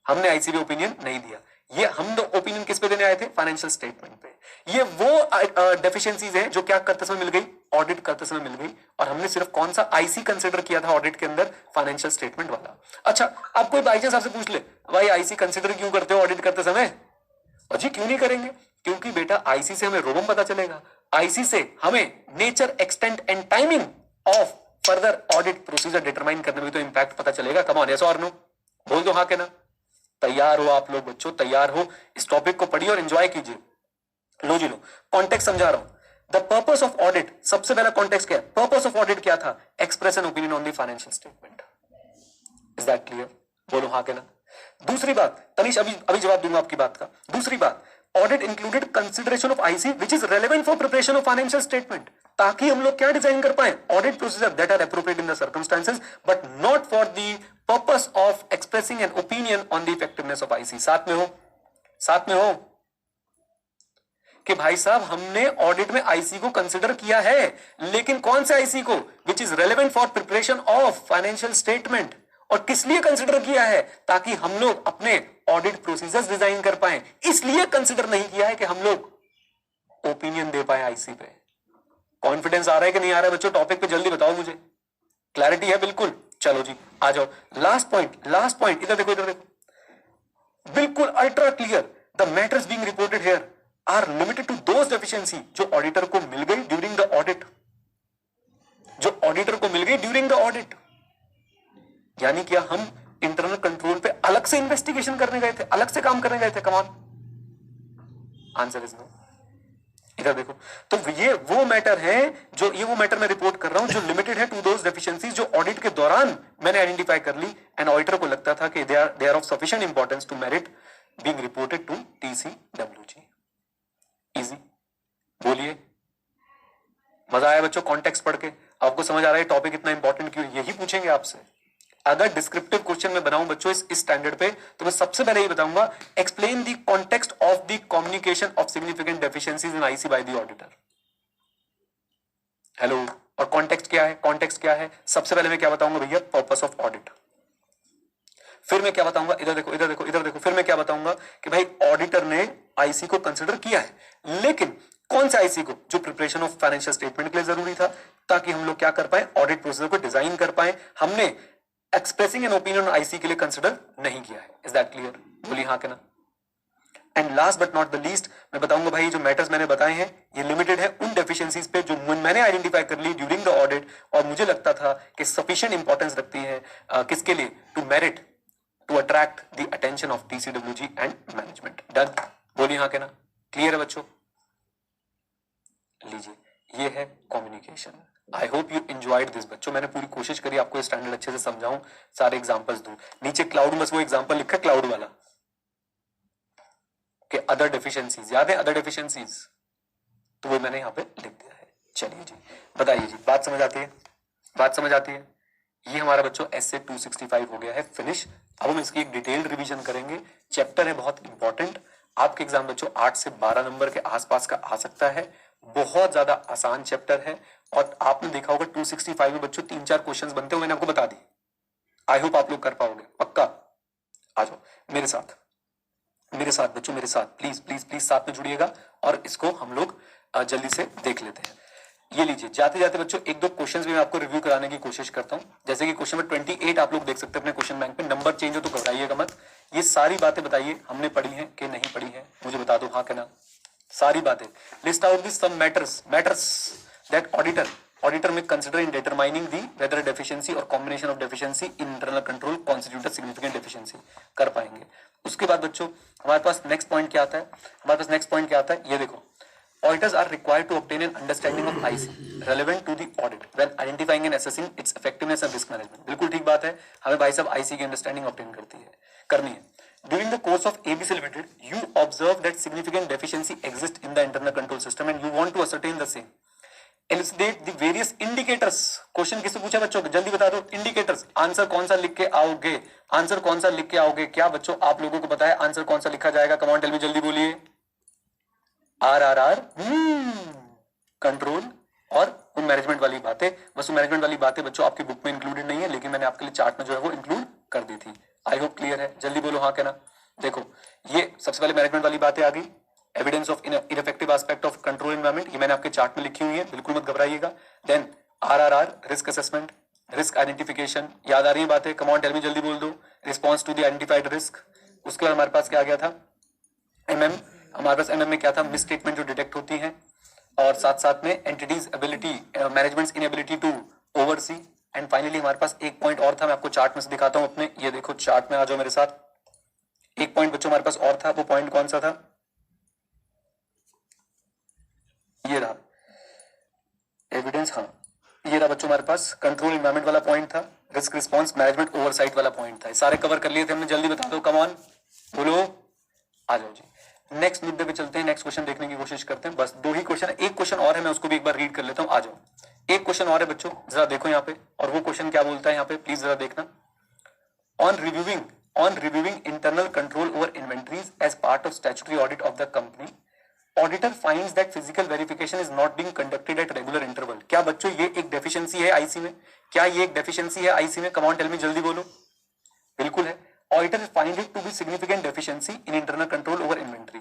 हमने आईसी पे ओपिनियन नहीं दिया। ये हम दो ओपिनियन किस पे देने आए थे? फाइनेंशियल स्टेटमेंट पे। ये वो डेफिशिएंसीज हैं जो क्या करते समय मिल गई? ऑडिट करते समय मिल गई। और हमने सिर्फ कौन सा आईसी कंसीडर किया था ऑडिट के अंदर? फाइनेंशियल स्टेटमेंट वाला। अच्छा, अब कोई बाई चांस आपसे पूछ ले भाई आईसी कंसीडर क्यों करते हो ऑडिट करते समय? और जी क्यों नहीं करेंगे? क्योंकि बेटा आईसी से हमें रोबम पता चलेगा, आईसी से हमें nature, extent and timing of further audit procedure determine करने में तो इंपैक्ट पता चलेगा। कम ऑन, यस और नो? बोल दो हाँ के ना। तैयार हो आप लोग बच्चों? तैयार हो? इस टॉपिक को पढ़िए और एंजॉय कीजिए। लो जी लो, कॉन्टेक्स्ट समझा रहा हूं। द पर्पस ऑफ ऑडिट, सबसे पहला कॉन्टेक्स्ट क्या है? पर्पस ऑफ ऑडिट क्या था? Express an opinion on the financial statement. Is that clear? बोलो हाँ के ना। दूसरी बात, तनीश अभी जवाब दूंगा आपकी बात का। दूसरी बात, audit included consideration of IC which is relevant for preparation of financial statement, ताकि हम लोग क्या डिजाइन कर पाए? Audit procedure that are appropriate in the circumstances but not for the purpose of expressing an opinion on the effectiveness of IC. साथ में हो? साथ में हो कि भाई साहब हमने ऑडिट में आईसी को कंसिडर किया है, लेकिन कौन से आईसी को? विच is relevant for preparation of financial statement. और किस लिए कंसिडर किया है? ताकि हम लोग अपने ऑडिट प्रोसीजर्स डिजाइन कर पाए। इसलिए कंसिडर नहीं किया है कि हम लोग ओपिनियन दे पाए आईसी पे। कॉन्फिडेंस आ रहा है कि नहीं आ रहा है बच्चों? टॉपिक पे जल्दी बताओ मुझे। क्लैरिटी है बिल्कुल? चलो जी आ जाओ। लास्ट पॉइंट, लास्ट पॉइंट, इधर देखो, इधर देखो, बिल्कुल ultra clear. The matters being reported here are limited to those deficiency जो ऑडिटर को मिल गई ड्यूरिंग द ऑडिट, जो ऑडिटर को मिल गई ड्यूरिंग द ऑडिट। यानी क्या हम इंटरनल कंट्रोल पे अलग से इन्वेस्टिगेशन करने गए थे, अलग से काम करने गए थे? कमान, आंसर इज नो। इधर देखो, तो ये वो मैटर है जो, ये वो मैटर मैं रिपोर्ट कर रहा हूं जो लिमिटेड है टू दोज डेफिशिएंसीज जो ऑडिट के दौरान मैंने आइडेंटिफाई कर ली एंड ऑडिटर को लगता था कि they are of sufficient importance to merit being reported to TCWG. Easy, बोलिए। मजा आया बच्चों कॉन्टेक्स्ट पढ़ के? आपको समझ आ रहा है टॉपिक इतना इंपॉर्टेंट क्यों? यही पूछेंगे आपसे। अगर डिस्क्रिप्टिव क्वेश्चन में बनाऊं बच्चों इस स्टैंडर्ड पे, तो मैं सबसे पहले ये बताऊंगा, explain the context of the communication of significant deficiencies in IC bye the auditor. Hello, और कॉन्टेक्स्ट क्या है? कॉन्टेक्स्ट क्या है? सबसे पहले मैं क्या बताऊंगा भैया? Purpose of audit. फिर मैं क्या बताऊंगा? इधर देखो, इधर देखो, इधर देखो। फिर मैं क्या बताऊंगा कि भाई ऑडिटर ने आईसी को कंसिडर किया है, लेकिन कौन सा आईसी को? जो प्रिपरेशन ऑफ फाइनेंशियल स्टेटमेंट के लिए जरूरी था, ताकि हम लोग क्या कर पाए? ऑडिट प्रोसीजर को डिजाइन कर पाए। हमने एक्सप्रेसिंग एन ओपिनियन आईसी के लिए कंसिडर नहीं किया है। Is that clear? बोलिए हाँ के ना। And last but not the least, मैं बताऊंगा भाई जो मैटर्स मैंने बताए हैं ये लिमिटेड है उन डेफिशिएंसीज पे जो मैंने आइडेंटिफाई कर ली ड्यूरिंग द ऑडिट और मुझे लगता था कि सफिशिएंट इंपॉर्टेंस रखती है किसके लिए? To merit, to attract the attention of TCWG and management. Done? बोलिए हाँ के ना। क्लियर है बच्चों? लीजिए, ये है communication. I hope you enjoyed this बच्चों। मैंने पूरी कोशिश करी आपको स्टैंडर्ड अच्छे से समझाऊं, सारे एग्जांपल्स दूं। नीचे क्लाउड, बस वो एग्जांपल लिखा क्लाउड वाला कि अदर डेफिशिएंसीज, याद है अदर डेफिशिएंसीज? तो वो मैंने यहाँ पे लिख दिया है। चलिए जी, बताइए जी, बात समझ आती है? बात समझ आती है? ये हमारा बच्चों एसए 265 हो गया है फिनिश। अब हम इसकी एक डिटेल्ड रिवीजन करेंगे। चैप्टर है बहुत इंपॉर्टेंट, आपके एग्जाम बच्चों 8 से 12 नंबर के आसपास का आ सकता है। बहुत ज्यादा आसान चैप्टर है और आपने देखा होगा 265 में बच्चों 3-4 क्वेश्चंस बनते हुए मैंने आपको बता दी। आई होप आप लोग कर पाओगे, पक्का। आ जाओ मेरे साथ, मेरे साथ बच्चों, मेरे साथ प्लीज प्लीज प्लीज साथ में जुड़िएगा और इसको हम लोग जल्दी से देख लेते हैं। ये लीजिए, जाते जाते बच्चों 1-2 क्वेश्चंस भी मैं आपको रिव्यू कराने की कोशिश करता हूं। जैसे कि क्वेश्चन नंबर 28 आप लोग देख सकते हैं अपने क्वेश्चन बैंक पे। नंबर चेंज हो तो घबराइएगा मत। ये सारी बातें बताइए हमने पढ़ी हैं कि नहीं पढ़ी हैं, मुझे बता दो हाँ के ना। सारी बातें list out this some matters that auditor may consider in determining the whether deficiency or combination of deficiency in internal control constitute significant deficiency कर पाएंगे। उसके बाद बच्चों हमारे पास नेक्स्ट पॉइंट क्या आता है? हमारे पास नेक्स्ट पॉइंट क्या आता है? ये देखो, auditors are required to obtain an understanding of IC relevant to the audit when identifying and assessing its effectiveness and risk management। बिल्कुल ठीक बात है, हमें भाई साहब IC की अंडरस्टैंडिंग ऑब्टेन करनी है। During the course of ABC Limited, you observe that significant deficiency exists in the internal control system and you want to ascertain the same. Elucidate the various indicators। Question किससे पूछा बच्चों? जल्दी बता दो। Indicators, answer कौन सा लिख के आओगे? आंसर कौन सा लिख के आओगे? क्या बच्चों आप लोगों को पता है आंसर कौन सा लिखा जाएगा? कम ऑन टेल मी, जल्दी बोलिए। RRR कंट्रोल और मैनेजमेंट वाली बातें वस्तु मैनेजमेंट वाली बातें बच्चों आपकी बुक में इंक्लूडेड नहीं है, लेकिन मैंने आपके लिए चार्ट में जो है वो इंक्लूड कर दी थी। आई होप क्लियर है, जल्दी बोलो हाँ कहना। देखो ये सबसे पहले मैनेजमेंट वाली बातें आ गई, evidence of ineffective aspect of control environment, ये मैंने आपके चार्ट में लिखी हुई है, बिल्कुल मत घबराइएगा। Then RRR, risk assessment, risk identification, याद आ रही है बातें, कम ऑन टेल मी, जल्दी बोल दो। Response to the identified risk, उसके बाद हमारे पास क्या आ गया था, एमएम, हमारे पास एमएम में क्या था, मिस स्टेटमेंट जो डिटेक्ट होती हैं, और साथ साथ में entities ability, management's inability to oversee, and finally हमारे पास एक पॉइंट और था, मैं आपको चार्ट में से दिखाता हूं अपने, ये देखो चार्ट में आ जाओ मेरे साथ। एक पॉइंट बच्चों हमारे पास और था, वो पॉइंट कौन सा था, ये रहा एविडेंस, हाँ ये रहा बच्चों हमारे पास कंट्रोल एनवायरमेंट वाला पॉइंट था, रिस्क रिस्पॉन्स मैनेजमेंट ओवरसाइट वाला पॉइंट था, सारे कवर कर लिए थे हमने, जल्दी बता दो, कम ऑन बोलो, आ जाओ जी। नेक्स्ट मुद्दे पे चलते हैं, नेक्स्ट क्वेश्चन देखने की कोशिश करते हैं, बस दो ही क्वेश्चन है, एक क्वेश्चन और है, मैं उसको भी एक बार रीड कर लेता हूं, आ जाओ। एक क्वेश्चन और है बच्चों, जरा देखो यहाँ पे, और वो क्वेश्चन क्या बोलता है यहाँ पे, प्लीज जरा देखना। On reviewing internal control over inventories as part of statutory audit of the company, auditor finds that physical verification is not being conducted at regular interval. क्या बच्चों ये एक डेफिशिएंसी है आईसी में, क्या ये एक डेफिशिएंसी है आईसी में, कम ऑन टेल मी, जल्दी बोलो। बिल्कुल है। Auditor find it to be significant deficiency in internal control over inventory,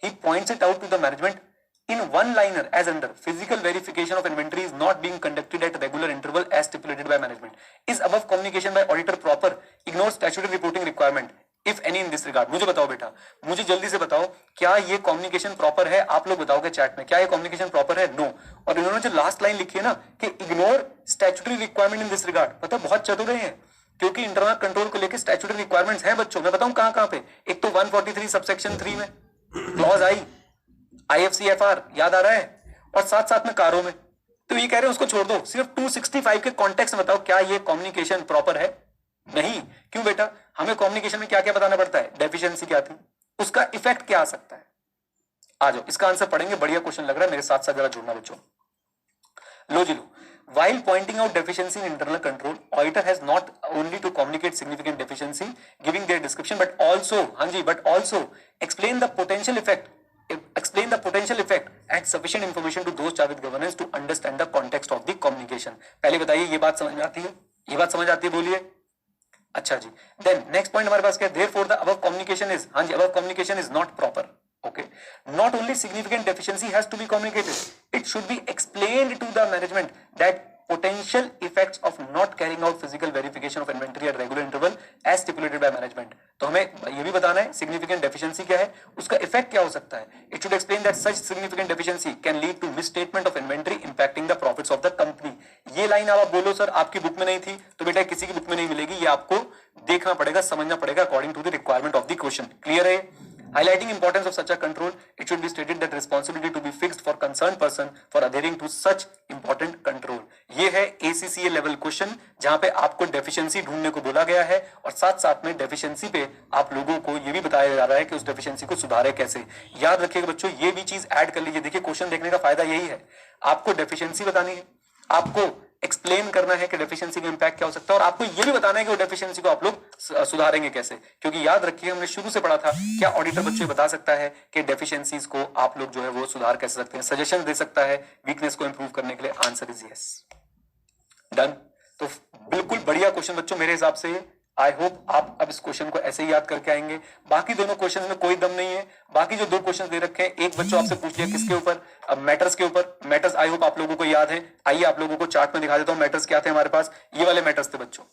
he points it out to the management in one liner as under physical verification of inventory is not being conducted at regular interval as stipulated by management. Is above communication by auditor proper? Ignore statutory reporting requirement if any in this regard. मुझे बताओ बेटा, मुझे जल्दी से बताओ, क्या ये communication proper है? आप लोग बताओगे चैट में, क्या ये कम्युनिकेशन प्रॉपर है? नो। और इन्होंने जो लास्ट लाइन लिखी है ना कि ignore statutory requirement in this regard, पता बहुत चतुर हैं, क्योंकि इंटरनल कंट्रोल को लेकर स्टैट्यूटरी रिक्वायरमेंट्स हैं बच्चों। मैं बताऊं कहां कहां पे, एक तो 143 सबसेक्शन 3 में क्लॉज आई, आईएफसीएफआर याद आ रहा है, और साथ साथ में कारों में। तो ये कह रहे हैं उसको छोड़ दो, सिर्फ 265 के कॉन्टेक्स्ट में बताओ क्या ये कम्युनिकेशन प्रॉपर है? नहीं। क्यों बेटा, हमें कम्युनिकेशन में क्या क्या बताना पड़ता है, डेफिशिएंसी क्या थी, उसका इफेक्ट क्या आ सकता है। आ जाओ इसका आंसर पढ़ेंगे, बढ़िया क्वेश्चन लग रहा है, मेरे साथ साथ जरा जुड़ना बच्चों। लो जी लो। While pointing out deficiency in internal control, auditor has not only to communicate significant deficiency, giving their description, but also, हाँ जी, but also explain the potential effect and sufficient information to those charged with governance to understand the context of the communication. पहले बताइए ये बात समझ में आती है, ये बात समझ आती है, बोलिए। अच्छा जी। Then next point हमारे पास क्या है, therefore the above communication is, हाँ जी, above communication is not proper. Okay. Not only significant deficiency has to be communicated, it should be explained to the management that potential effects of not carrying out physical verification of inventory at regular interval as stipulated by management. तो हमें ये भी बताना है significant deficiency क्या है, उसका effect क्या हो सकता है। It should explain that such significant deficiency can lead to misstatement of inventory impacting the profits of the company. ये लाइन आप बोलो सर आपकी बुक में नहीं थी, तो बेटा किसी की बुक में नहीं मिलेगी, ये आपको देखना पड़ेगा, समझना पड़ेगा according to the requirement of the question. Clear है? Highlighting importance of such a control, it should be stated that responsibility to be fixed for concerned person for adhering to such important control. ये है ACCA level question, जहां पे आपको deficiency ढूंढने को बोला गया है, और साथ साथ में डेफिशिएंसी पे आप लोगों को ये भी बताया जा रहा है कि उस डेफिशिएंसी को सुधारे कैसे। याद रखिएगा बच्चों, ये भी चीज ऐड कर लीजिए। देखिए क्वेश्चन देखने का फायदा यही है, आपको डेफिशिएंसी बतानी है, आपको एक्सप्लेन करना है कि डेफिशिएंसी का इंपैक्ट क्या हो सकता है, और आपको यह भी बताना है कि वो डेफिशिएंसी को आप लोग सुधारेंगे कैसे। क्योंकि याद रखिए हमने शुरू से पढ़ा था, क्या ऑडिटर बच्चों बता सकता है कि डेफिशिएंसीज को आप लोग जो है वो सुधार कैसे सकते हैं, सजेशन दे सकता है वीकनेस को इंप्रूव करने के लिए। Answer is yes. डन। तो बिल्कुल बढ़िया क्वेश्चन बच्चों मेरे हिसाब से। आई होप आप अब इस क्वेश्चन को ऐसे ही याद करके आएंगे। बाकी दोनों क्वेश्चन में कोई दम नहीं है। बाकी जो दो क्वेश्चन दे रखे हैं, एक बच्चों आपसे पूछ लिया किसके ऊपर, अब मैटर्स के ऊपर। मैटर्स आई होप आप लोगों को याद है। आइए आप लोगों को चार्ट में दिखा देता हूं मैटर्स क्या थे हमारे पास। ये वाले मैटर्स थे बच्चों,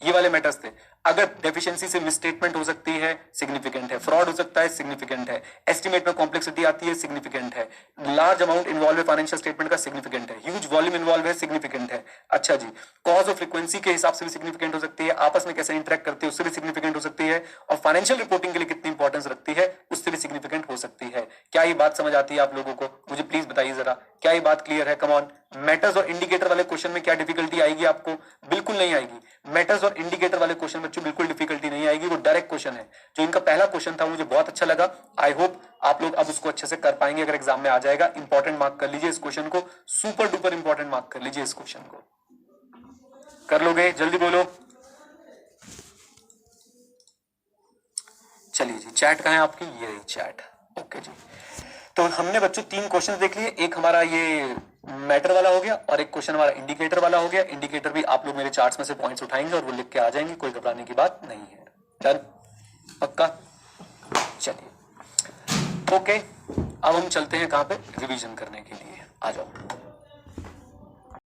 ये वाले मैटर्स थे। अगर डेफिशिएंसी से मिसस्टेटमेंट हो सकती है, सिग्निफिकेंट है। फ्रॉड हो सकता है, सिग्निफिकेंट है। एस्टिमेट में कॉम्प्लेक्सिटी आती है, सिग्निफिकेंट है। लार्ज अमाउंट इन्वॉल्व है फाइनेंशियल स्टेटमेंट का, सिग्निफिकेंट है। ह्यूज वॉल्यूम इन्वॉल्व है, सिग्निफिकेंट है। अच्छा जी। कॉज और फ्रीक्वेंसी के हिसाब से भी सिग्निफिकेंट हो सकती है। आपस में कैसे इंटरेक्ट करती है उससे भी सिग्निफिकेंट हो सकती है। और फाइनेंशियल रिपोर्टिंग के लिए कितनी इंपॉर्टेंस रखती है उससे भी सिग्निफिकेंट हो सकती है। क्या ये बात समझ आती है आप लोगों को? मुझे प्लीज बताइए जरा, क्या ये बात क्लियर है? Come on. मैटर्स और इंडिकेटर वाले क्वेश्चन में क्या डिफिकल्टी आएगी आपको? बिल्कुल नहीं आएगी। मैटर्स और इंडिकेटर वाले क्वेश्चन बच्चों बिल्कुल डिफिकल्टी नहीं आएगी, वो डायरेक्ट क्वेश्चन है। जो इनका पहला क्वेश्चन था मुझे बहुत अच्छा लगा। आई होप आप लोग अब उसको अच्छे से कर पाएंगे अगर एग्जाम में आ जाएगा। इंपॉर्टेंट मार्क कर लीजिए इस क्वेश्चन को, सुपर डुपर इंपॉर्टेंट मार्क कर लीजिए इस क्वेश्चन को। कर लोगे? जल्दी बोलो। चलिए जी, चैट कहां है आपकी? ये रही चैट। ओके जी। तो हमने बच्चों 3 क्वेश्चन देख लिए, एक हमारा ये मैटर वाला हो गया और एक क्वेश्चन हमारा इंडिकेटर वाला हो गया। इंडिकेटर भी आप लोग मेरे चार्ट्स में से पॉइंट्स उठाएंगे और वो लिख के आ जाएंगे, कोई घबराने की बात नहीं है। डन, पक्का? चलिए ओके, अब हम चलते हैं कहां पे, रिवीजन करने के लिए। आ जाओ।